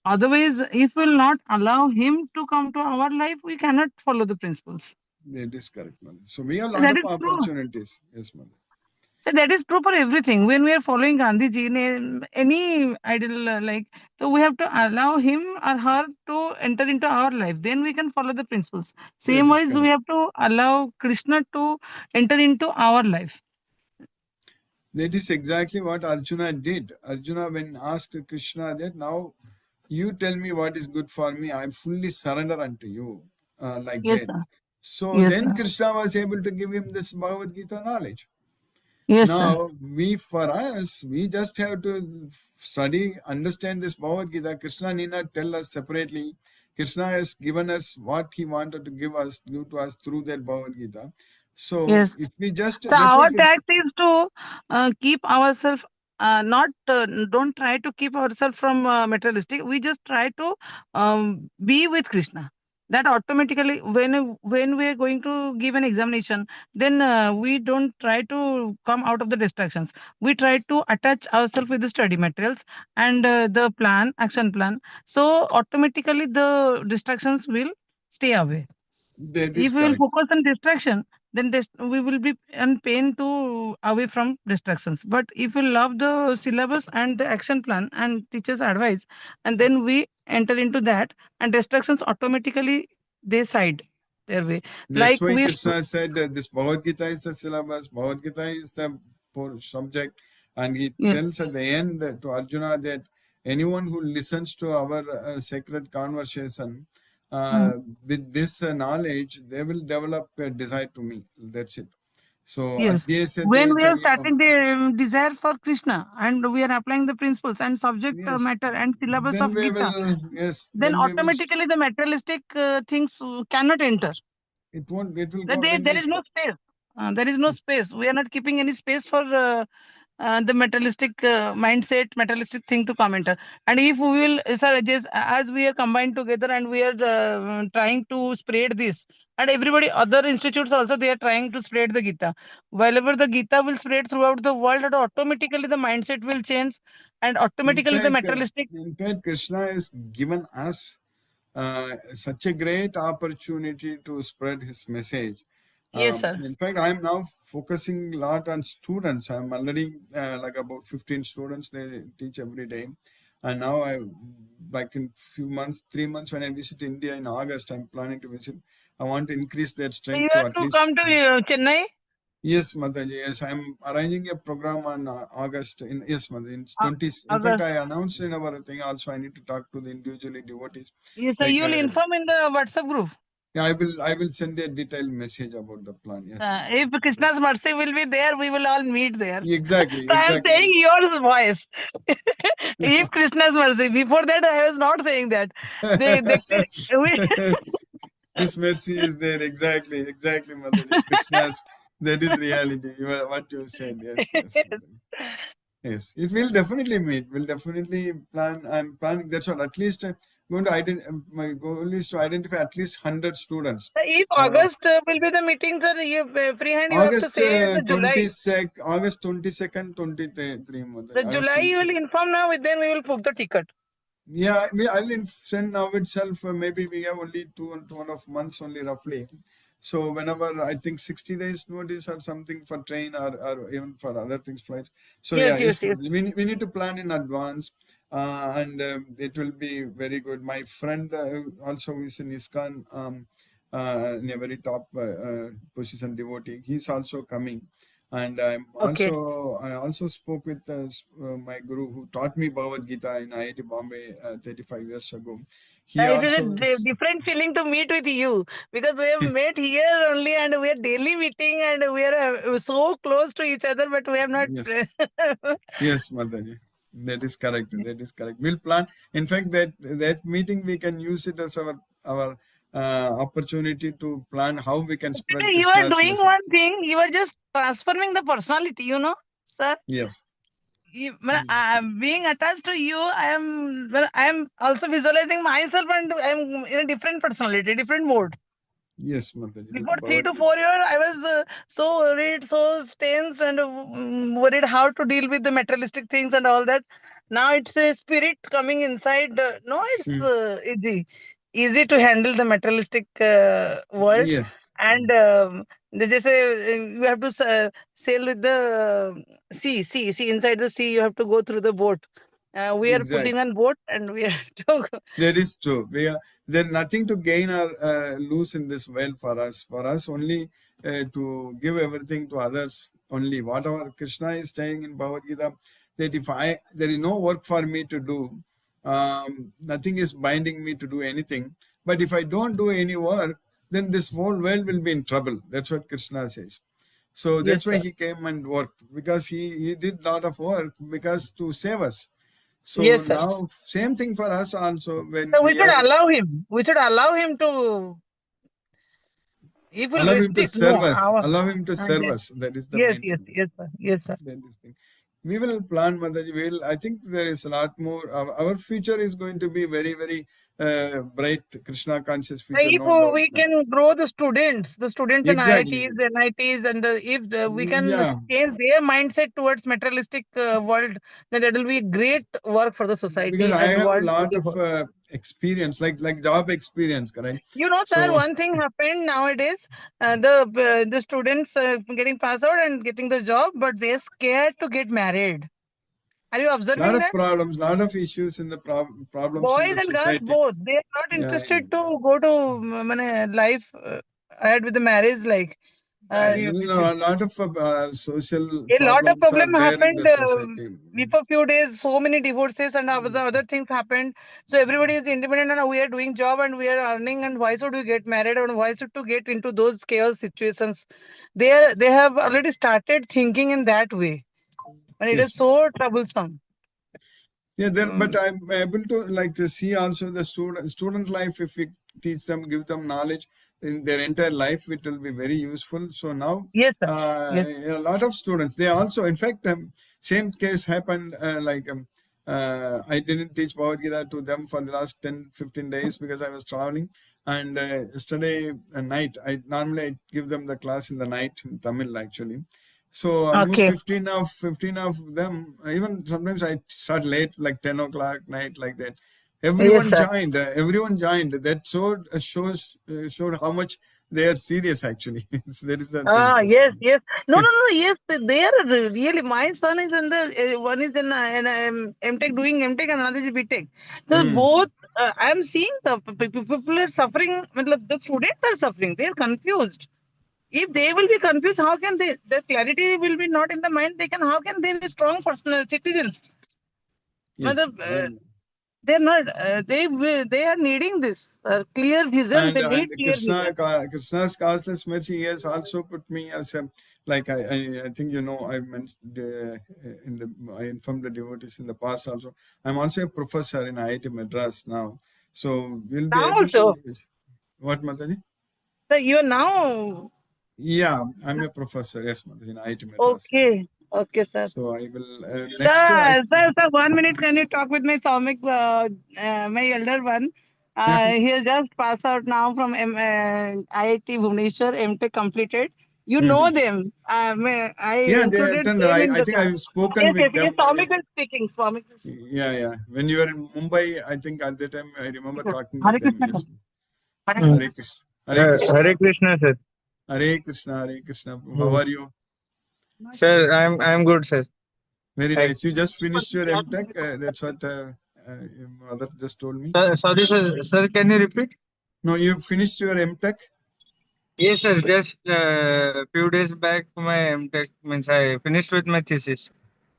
Otherwise, if we will not allow him to come to our life, we cannot follow the principles. that is correct, mother. So we have a lot That of is true. opportunities. Yes, mother. So that is true for everything. When we are following Gandhiji in any ideal, so we have to allow him or her to enter into our life. Then we can follow the principles. That Same is wise, we correct. have to allow Krishna to enter into our life. That is exactly what Arjuna did. Arjuna, when asked Krishna that, now you tell me what is good for me, I fully surrender unto you, like Yes, that. sir. So Yes, then sir. Krishna was able to give him this Bhagavad Gita knowledge. Yes, sir. Now, for us, we just have to study, understand this Bhagavad Gita. Krishna need not tell us separately. Krishna has given us what he wanted to give to us through that Bhagavad Gita. So Yes. if we just, So that's our why Krishna, task is to keep ourselves, not don't try to keep ourselves from materialistic. We just try to be with Krishna. That automatically, when we are going to give an examination, then we don't try to come out of the distractions. We try to attach ourselves with the study materials and the plan, action plan. So automatically the distractions will stay away. that is If we will correct. focus on distraction, then we will be in pain to away from distractions. But if we love the syllabus and the action plan and teachers advice, and then we enter into that, and distractions automatically they side their way. That's Like why we Krishna said this Bhagavad Gita is the syllabus, Bhagavad Gita is the subject, and he yeah, tells at the end to Arjuna that anyone who listens to our sacred conversation mm, uh, with this knowledge, they will develop a desire to me. That's it. So, yes. When Adyasate we are starting the desire for Krishna and we are applying the principles and subject yes, matter and syllabus then of we Gita, will, yes, then then we will, automatically the materialistic things cannot enter. it will That go when there we, is no space. There is no space. We are not keeping any space for the materialistic mindset, materialistic thing to come enter. And if we will, sir, just as we are combined together and we are trying to spread this, and everybody, other institutes also, they are trying to spread the Gita. Wherever the Gita will spread throughout the world, and automatically the mindset will change, and automatically the materialistic. In fact, Krishna has given us such a great opportunity to spread his message. Yes, sir. In fact, I'm now focusing a lot on students. I'm already like about 15 students they teach every day. And now like in few months, 3 months, when I visit India in August, I'm planning to visit. I want to increase that So strength you to have at to least. come to Chennai? Yes, Mataji. Yes, I'm arranging a program on August. Yes, Mataji. In 20. In August. fact, I announced in our thing also. I need to talk to the individually devotees. Yes, sir. Like, You will inform in the WhatsApp group. yeah, I will send a detailed message about the plan. Yes. If Krishna's mercy will be there, we will all meet there. Exactly. So I am Exactly. saying your voice. If Krishna's mercy. Before that, I was not saying that. His mercy is there. Exactly. Exactly, Mataji. Krishna's. That is reality. What you said. Yes. Yes. Mataji. Yes, it will definitely meet. We'll definitely plan. I'm planning. That's what. At least going to my goal is to identify at least 100 students. If August will be the meeting, sir, you freehand, you have to August say the July. August 22nd, 23. The July you will inform now. Then we will book the ticket. Yeah, I'll send now itself. Maybe we have only 2.5 months only roughly. So whenever I think 60 days notice or something for train or even for other things flights. So Yes, yeah, yes, yes. we need to plan in advance, and it will be very good. My friend also is in ISKCON, in a very top position devotee. He's also coming. And I also spoke with my guru who taught me Bhagavad Gita in IIT Bombay 35 years ago. He It is also a different feeling to meet with you, because we have met here only and we are daily meeting and we are so close to each other, but we have not. yes. Yes, Mataji. That is correct. That is correct. We'll plan. In fact, that meeting we can use it as our opportunity to plan how we can spread You are Krishna's doing message. one thing. You are just transforming the personality, sir. Yes. Being attached to you, I am also visualizing myself and I am in a different personality, different mode. Yes, Mataji. Before 3 to 4 years, I was so worried, so tense, and worried how to deal with the materialistic things and all that. Now it's a spirit coming inside. No, it's easy to handle the materialistic world. Yes. And they just say you have to sail with the sea. Inside the sea, you have to go through the boat. We are putting Exactly. on boat and we are to That is true. There's nothing to gain or lose in this world for us. For us, only to give everything to others. Only whatever Krishna is saying in Bhagavad Gita, that if there is no work for me to do, nothing is binding me to do anything. But if I don't do any work, then this whole world will be in trouble. That's what Krishna says. So that's why he came and worked, because he did a lot of work because to save us. So yes, sir. now same thing for us also. When So we should allow him. We should allow him to. If we'll allow him to restrict, serve no. us, allow him to serve yes. us. That is the Yes, main yes, thing. yes, sir. Yes, sir. That is thing. We will plan, Mataji. I think there is a lot more. Our future is going to be very, very bright, Krishna conscious future. If No doubt. we can grow the students in Exactly. IITs, NITs, and if we can Yeah. change their mindset towards materialistic world, then that will be great work for the society Because I and have a world. lot of experience, like job experience, correct? Sir, So one thing happened nowadays. The students getting passed out and getting the job, but they're scared to get married. Are you observing that? lot of issues in the problems in Boys the and girls society. both, they are not Yeah, interested to go to life ahead with the marriage. Like a lot of social a lot of problems are problem there in happened the society. before few days. So many divorces and other things happened. So everybody is independent and we are doing job and we are earning. And why should we get married and why should to get into those chaos situations? They have already started thinking in that way, and it is Yes. so troublesome. Yeah, but I'm able to see also the student life. If we teach them, give them knowledge, in their entire life, it will be very useful. So now, Yes, sir. Yes. a lot of students, they also, in fact, same case happened, I didn't teach Bhagavad Gita to them for the last 10-15 days because I was traveling. And yesterday night, normally I give them the class in the night in Tamil actually. So almost Okay. 15 of them, even sometimes I start late, like 10 o'clock night, like that. Yes, Everyone sir. joined. Everyone joined. That showed how much they are serious actually. So that is the thing. Yes, yes. No, no, no. Yes, they are really. My son is in the one is in MTech doing MTech and another is BTech. So Hmm. both I'm seeing the people are suffering. matlab, The students are suffering. They are confused. If they will be confused, how can they? The clarity will be not in the mind. They can. How can they be strong personal citizens? Yes. matlab, they're not. They are needing this clear vision. They And need clear vision. Krishna's causeless mercy, he has also put me as a, like I think I mentioned I informed the devotees in the past also. I'm also a professor in IIT Madras now, so we'll be Now able also, to. What, Mataji? so you are now Yeah, I'm a professor. Yes, Mataji, in IIT Madras. okay. Okay, sir. So I will next. Sir, 1 minute, can you talk with my Saumik, my elder one? He has just passed out now from IIT Bhubaneswar, MTech completed. You know them. I Yeah, they included attended. them in I the think class. I've spoken Yes, yes, with yes. them. Saumik is speaking. Saumik is speaking. Yeah, yeah. When you were in Mumbai, I think at that time I remember talking with Hare them. Krishna. Yes. Hare Hare Krishna. Hare Hare Krishna. Krishna, sir. Hare Krishna. Hare Krishna. How are you? Sir, I'm good, sir. Very Thank- nice. You just finished your MTech. That's what your mother just told me. Sorry, sir. Sir, can you repeat? No, you finished your MTech. Yes, sir. Just few days back, my MTech means I finished with my thesis.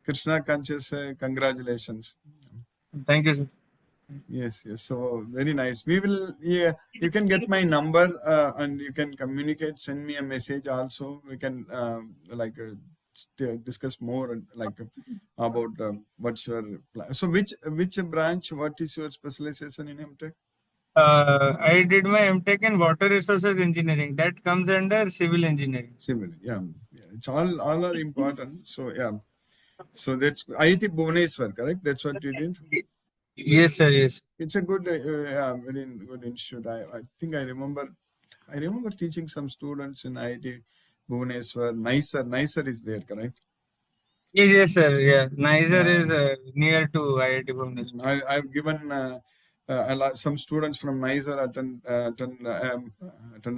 Krishna conscious. Congratulations. Thank you, sir. Yes, yes. So very nice. We will. Yeah, you can get my number and you can communicate. Send me a message also. We can discuss more about what's your plan. So which branch? What is your specialization in MTech? I did my MTech in water resources engineering. That comes under civil engineering. Civil. Yeah, yeah. It's all are important. So yeah. So that's IIT Bhubaneswar, correct? That's what you did. Yes, sir. Yes. It's a good, yeah, very good institute. I think I remember teaching some students in IIT Bhubaneswar. Nicer is there, correct? Yes, sir. Yeah. Niger Yeah. is near to IIT Bhubaneswar. I've given some students from Niger attended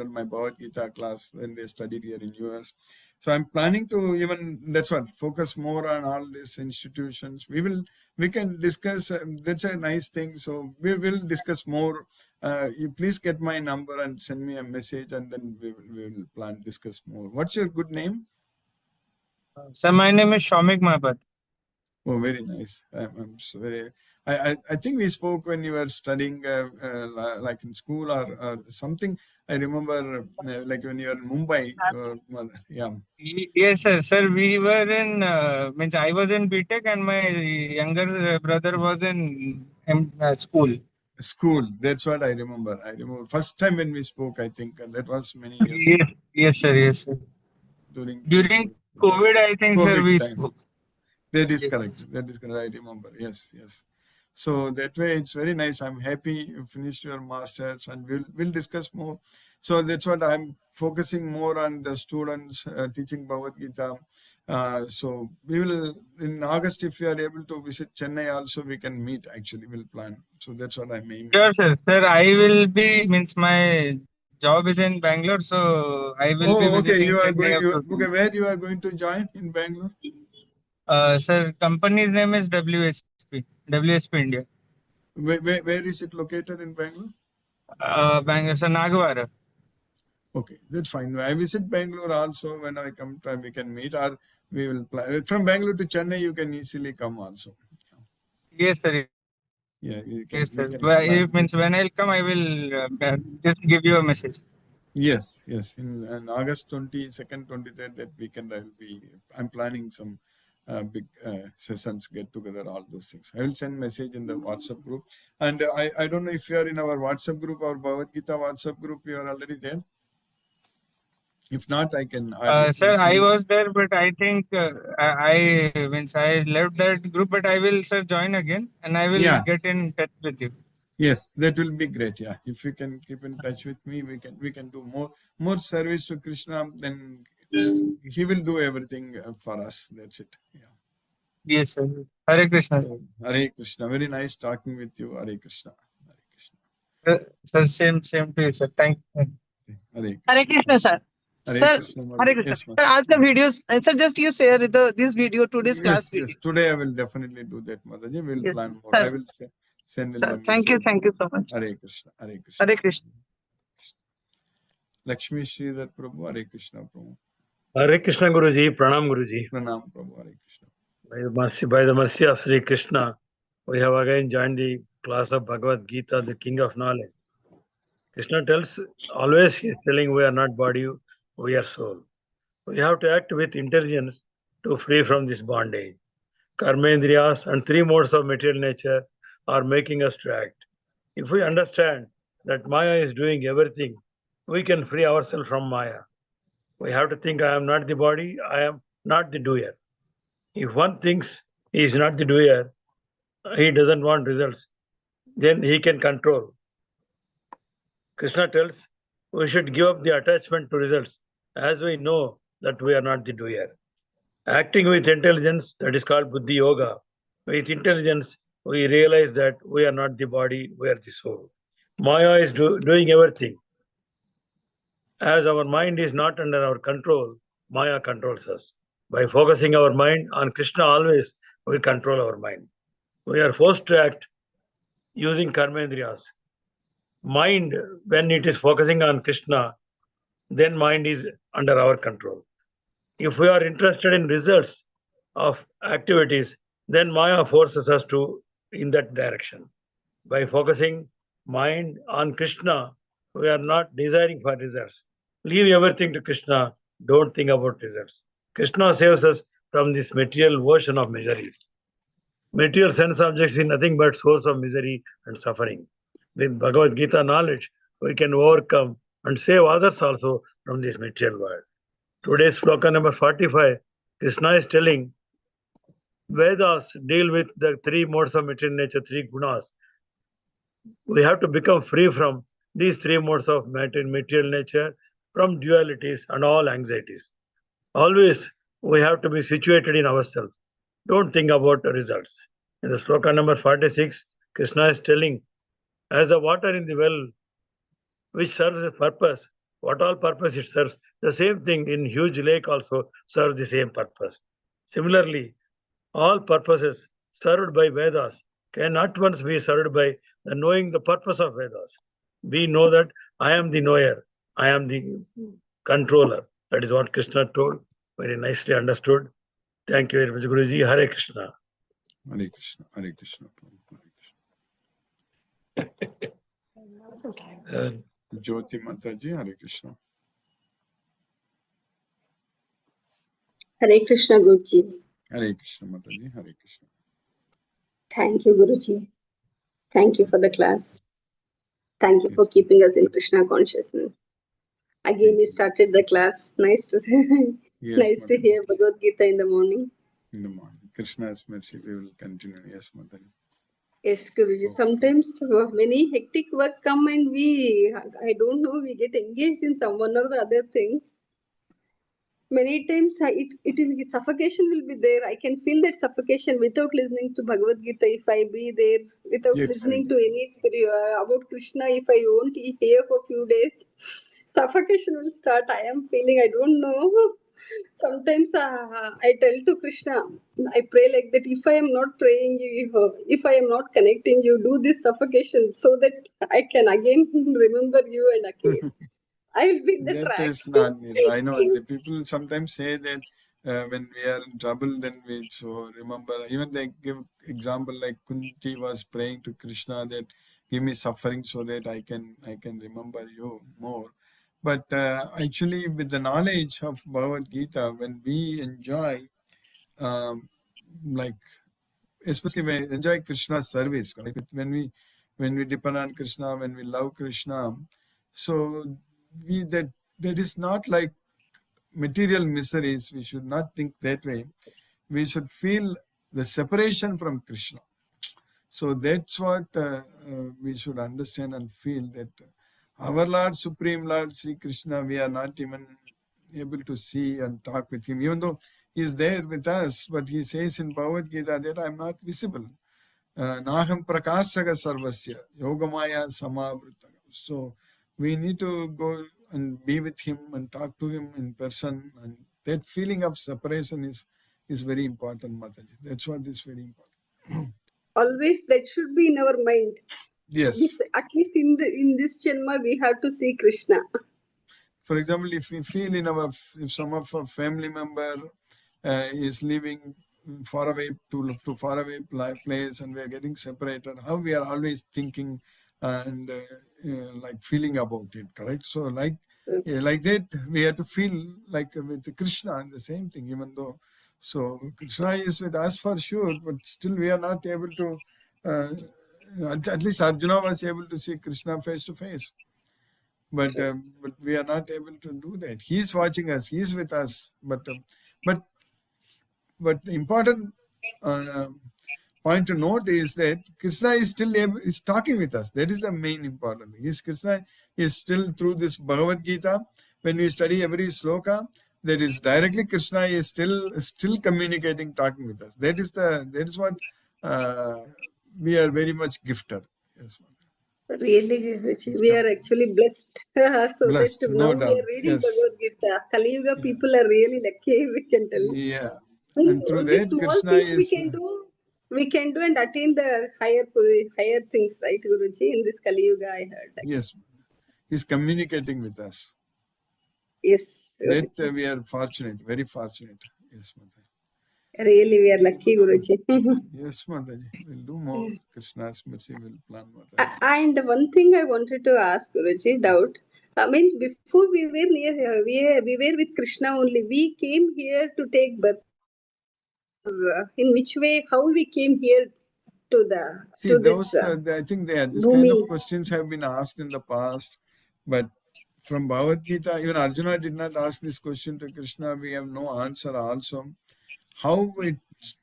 my Bhagavad Gita class when they studied here in US. So I'm planning to that's what, focus more on all these institutions. We can discuss. That's a nice thing. So we will discuss more. You please get my number and send me a message, and then we will plan discuss more. What's your good name? Sir, my name is Shomik Mahapat. Oh, very nice. I'm so very. I think we spoke when you were studying, like in school or something. I remember, like when you were in Mumbai. Yeah. Yes, sir. Sir, we were in, means I was in BTech and my younger brother was in school. School. That's what I remember. I remember first time when we spoke. I think that was many years Yes, yes, sir. Yes, sir. during During COVID, I think, sir, COVID we time. spoke. That is Yes. correct. That is correct. I remember. Yes, yes. So that way, it's very nice. I'm happy you finished your masters, and we'll discuss more. So that's what I'm focusing more on the students teaching Bhagavad Gita. So we will in August, if we are able to visit Chennai, also we can meet. Actually, we'll plan. So that's what I'm aiming. Sure, sir. Sir, I will be, means my job is in Bangalore, so I will be Oh, okay. visiting You are Chennai going. up to. Okay, where you are going to join in Bangalore? Sir, company's name is WSP India. Where is it located in Bangalore? Bangalore, sir, Nagawara. Okay, that's fine. I visit Bangalore also. When I come, we can meet, or we will plan. From Bangalore to Chennai, you can easily come also. Yes, sir. Yeah, Yes, we sir. can But plan. it means when I'll come, I will just give you a message. Yes, yes. In August 22nd, 23rd, that weekend, I'm planning some big sessions, get together, all those things. I will send message in the WhatsApp group. And I don't know if you are in our WhatsApp group or Bhagavad Gita WhatsApp group, you are already there. If not, I can add. Sir, I was there, but I think means I left that group, but I will, sir, join again, and I will Yeah. get in touch with you. Yes, that will be great. Yeah, if you can keep in touch with me, we can do more service to Krishna. Then he will do everything for us. That's it. Yeah. Yes, sir. Hare Krishna. Sir. Hare Krishna. Very nice talking with you. Hare Krishna. Hare Krishna. Sir, same to you, sir. Thank you. Hare Hare Krishna. Krishna, sir. Hare Sir, Krishna. Hare Krishna. Yes, ma'am. Sir, आज का videos, sir, just you share this video, today's class Yes, video. yes. Today I will definitely do that, Mataji. We'll Yes, plan more. sir. I will send in Sir, the thank you message. so much. Hare Krishna. Hare Krishna. Hare Krishna. Lakshmi Sridhar Prabhu. Hare Krishna Prabhu. Hare Krishna Guruji, Pranam Guruji. Pranam Prabhu. Hare Krishna. By the mercy of Sri Krishna, we have again joined the class of Bhagavad Gita, the King of Knowledge. Krishna tells, always he is telling, we are not body, we are soul. We have to act with intelligence to free from this bondage. Karmendriyas and three modes of material nature are making us to act. If we understand that Maya is doing everything, we can free ourselves from Maya. We have to think, I am not the body, I am not the doer. If one thinks he is not the doer, he doesn't want results, then he can control. Krishna tells we should give up the attachment to results as we know that we are not the doer. Acting with intelligence, that is called Buddhi Yoga. With intelligence, we realize that we are not the body, we are the soul. Maya is doing everything. As our mind is not under our control, Maya controls us. By focusing our mind on Krishna always, we control our mind. We are forced to act using karmendriyas. Mind, when it is focusing on Krishna, then mind is under our control. If we are interested in results of activities, then Maya forces us to in that direction. By focusing mind on Krishna, we are not desiring for results. Leave everything to Krishna. Don't think about results. Krishna saves us from this material ocean of miseries. Material sense objects is nothing but source of misery and suffering. With Bhagavad Gita knowledge, we can overcome and save others also from this material world. Today's sloka number 45, Krishna is telling Vedas deal with the three modes of material nature, three gunas. We have to become free from these three modes of material nature, from dualities and all anxieties. Always we have to be situated in ourselves. Don't think about the results. In the sloka number 46, Krishna is telling, as the water in the well, which serves a purpose, what all purpose it serves, the same thing in huge lake also serves the same purpose. Similarly, all purposes served by Vedas can at once be served by the knowing the purpose of Vedas. We know that I am the knower, I am the controller. That is what Krishna told, very nicely understood. Thank you very much, Guruji. Hare Krishna. Hare Krishna. Hare Krishna. Hare Krishna. Jyoti Mataji. Hare Krishna. Hare Krishna, Guruji. Hare Krishna Mataji. Hare Krishna. Thank you, Guruji. Thank you for the class. Thank you for keeping us in Krishna consciousness. Again, you started the class. Nice to Yes, nice to hear Bhagavad Gita in the morning. In the morning. Krishna's mercy, we will continue. Yes, Mataji. Yes, Guruji. Sometimes many hectic work come and I don't know, we get engaged in some one or the other things. Many times it is suffocation will be there. I can feel that suffocation without listening to Bhagavad Gita. If I be there without listening to any about Krishna, if I won't hear for a few days, suffocation will start. I am feeling, I don't know. Sometimes I tell to Krishna, I pray like that. If I am not praying you, if I am not connecting you, do this suffocation so that I can again remember you and again. I will be in the track. That is not needed. I know the people sometimes say that when we are in trouble, then we so remember. Even they give example like Kunti was praying to Krishna that give me suffering so that I can remember you more. But actually, with the knowledge of Bhagavad Gita, when we enjoy, like especially when we enjoy Krishna's service, right? When we depend on Krishna, when we love Krishna, so that is not like material miseries, we should not think that way. We should feel the separation from Krishna. So that's what we should understand and feel, that our Lord, Supreme Lord, Sri Krishna, we are not even able to see and talk with him, even though he is there with us. But he says in Bhagavad Gita that I am not visible. Naham prakasaka sarvasya yogamaya samavrita. So we need to go and be with him and talk to him in person. And that feeling of separation is very important, Mataji. That's what is very important. Always that should be in our mind. Yes. This, at least in this janma, we have to see Krishna. For example, if we feel if some of our family member is living far away to far away place, and we are getting separated, how we are always thinking and like feeling about it, correct? So like that, we have to feel like with Krishna and the same thing, even though. So Krishna is with us for sure, but still we are not able to. At least Arjuna was able to see Krishna face to face. But we are not able to do that. He is watching us. He is with us. But the important point to note is that Krishna is still is talking with us. That is the main important thing. Krishna is still through this Bhagavad Gita. When we study every sloka, that is directly Krishna is still communicating, talking with us. That is what we are very much gifted. Yes. Really, we are actually blessed. So Blessed, that no now we doubt. are reading Yes. Bhagavad Gita. Kali Yuga Yeah. people are really lucky, we can tell. Yeah. And And through only that, small Krishna things is. we can do and attain the higher things, right, Guruji? In this Kali Yuga, I heard. Yes. He's communicating with us. Yes. That Guruji. we are fortunate, very fortunate. Yes, Mataji. Really, we are lucky, Guruji. Yes, Mataji. We'll do more. Krishna's mercy will plan, Mataji. And one thing I wanted to ask, Guruji, doubt. Means before we were near here, we were with Krishna only. We came here to take birth. In which way? How we came here to See, this I think this kind of Bhumi? questions have been asked in the past, but from Bhagavad Gita, even Arjuna did not ask this question to Krishna. We have no answer also.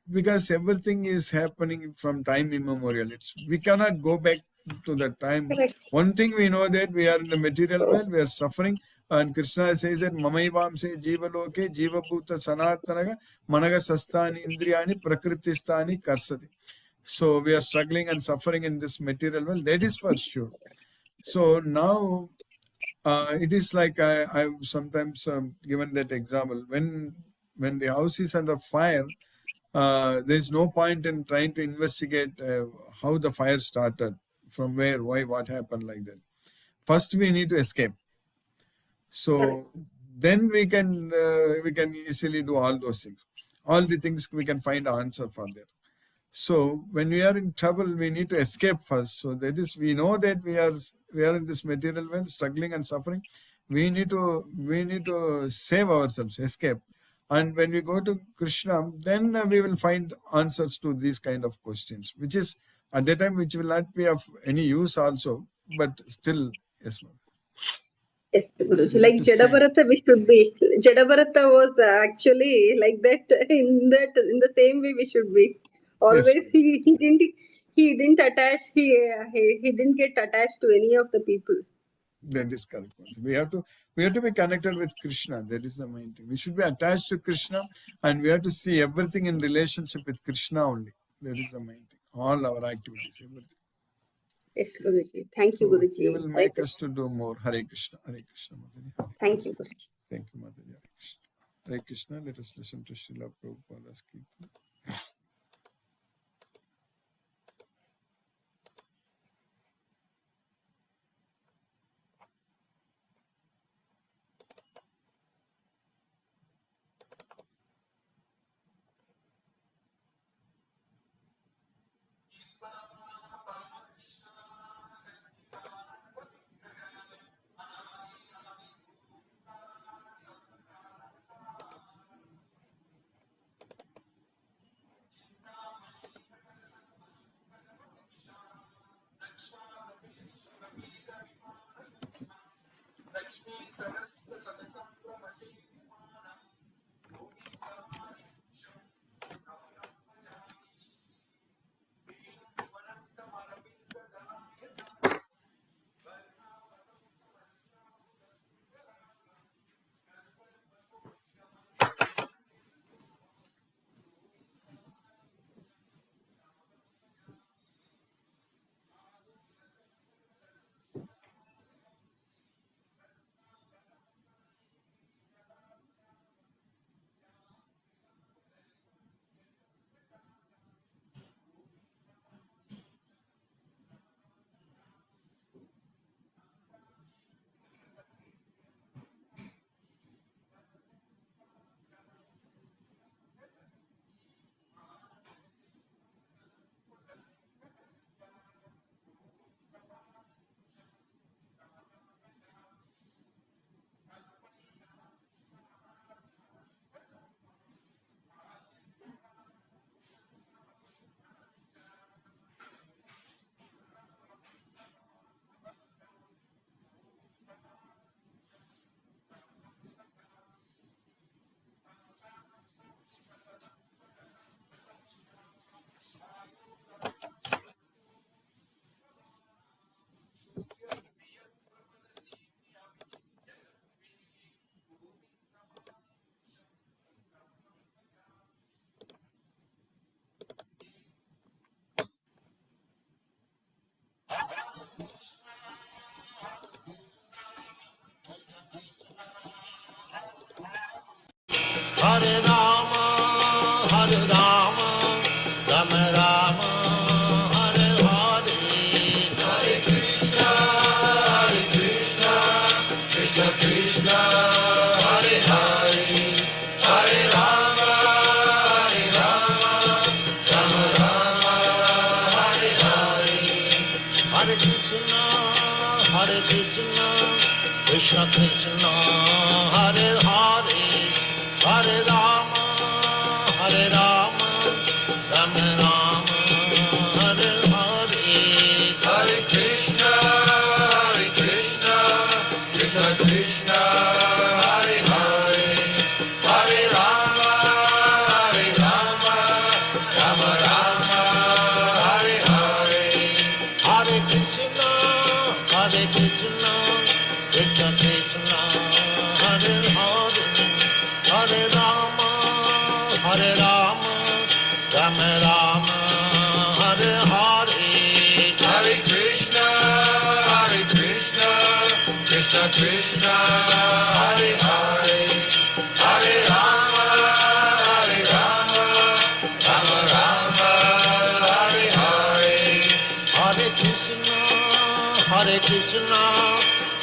Because everything is happening from time immemorial. We cannot go back to that time. Correct. One thing we know, that we are in the material world, we are suffering. And Krishna says that Mamaivam se jiva loke jiva bhuta sanatanaga managa sastani indriyani prakritistani karsati. So we are struggling and suffering in this material world. That is for sure. So now it is like I've sometimes given that example. When the house is under fire, there is no point in trying to investigate how the fire started, from where, why, what happened, like that. First, we need to escape. So then we can easily do all those things. All the things we can find an answer for that. So when we are in trouble, we need to escape first. So that is, we know that we are in this material world, struggling and suffering. We need to save ourselves, escape. And when we go to Krishna, then we will find answers to these kind of questions, which is at that time, which will not be of any use also, but still, yes, ma'am. Yes, Guruji. Like Jadabharata, we should be. Jadabharata was actually like that. In the same way, we should be. Always, Yes. he didn't attach. He didn't get attached to any of the people. That is correct. We have to be connected with Krishna. That is the main thing. We should be attached to Krishna, and we have to see everything in relationship with Krishna only. That is the main thing. All our activities, everything. Yes, Guruji. Thank you, So Guruji. he will make us to do more. Hare Krishna. Hare Krishna, Mataji. Thank you, Guruji. Thank you, Mataji. Hare Krishna. Hare Krishna. Let us listen to Srila Prabhupada's Kirtan. Hare Rama, Rama Rama, Hare Hare, Hare Krishna, Krishna Krishna, Hare Hare, Hare Rama, Rama Rama, Hare Hare, Hare Krishna, Krishna Krishna, Hare Hare, Hare Rama, Rama Rama, Hare Hare, Hare Krishna, Krishna Krishna, Hare Hare, Hare Rama, Rama Rama, Hare Hare, Hare Krishna, Krishna Krishna, Hare Hare, Hare Rama, Rama Rama, Hare Hare, Hare Krishna, Krishna Krishna, Hare Hare, Hare Rama, Rama Rama, Hare Hare, Hare Krishna,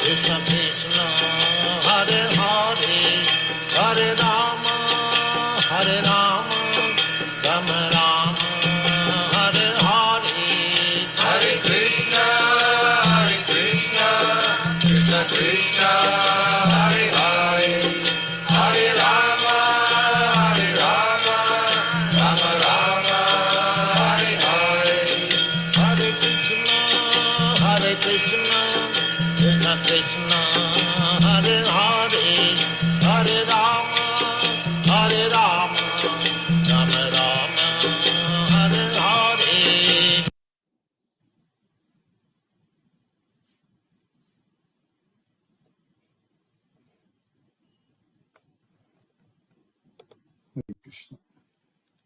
Krishna Krishna, Hare Hare, Hare Rama, Rama Rama, Hare Hare, Hare Krishna, Krishna Krishna, Hare Hare, Hare Rama, Rama Rama, Hare Hare, Hare Krishna, Krishna Krishna, Hare Hare, Hare Rama, Rama Rama, Hare Hare. Hare Krishna.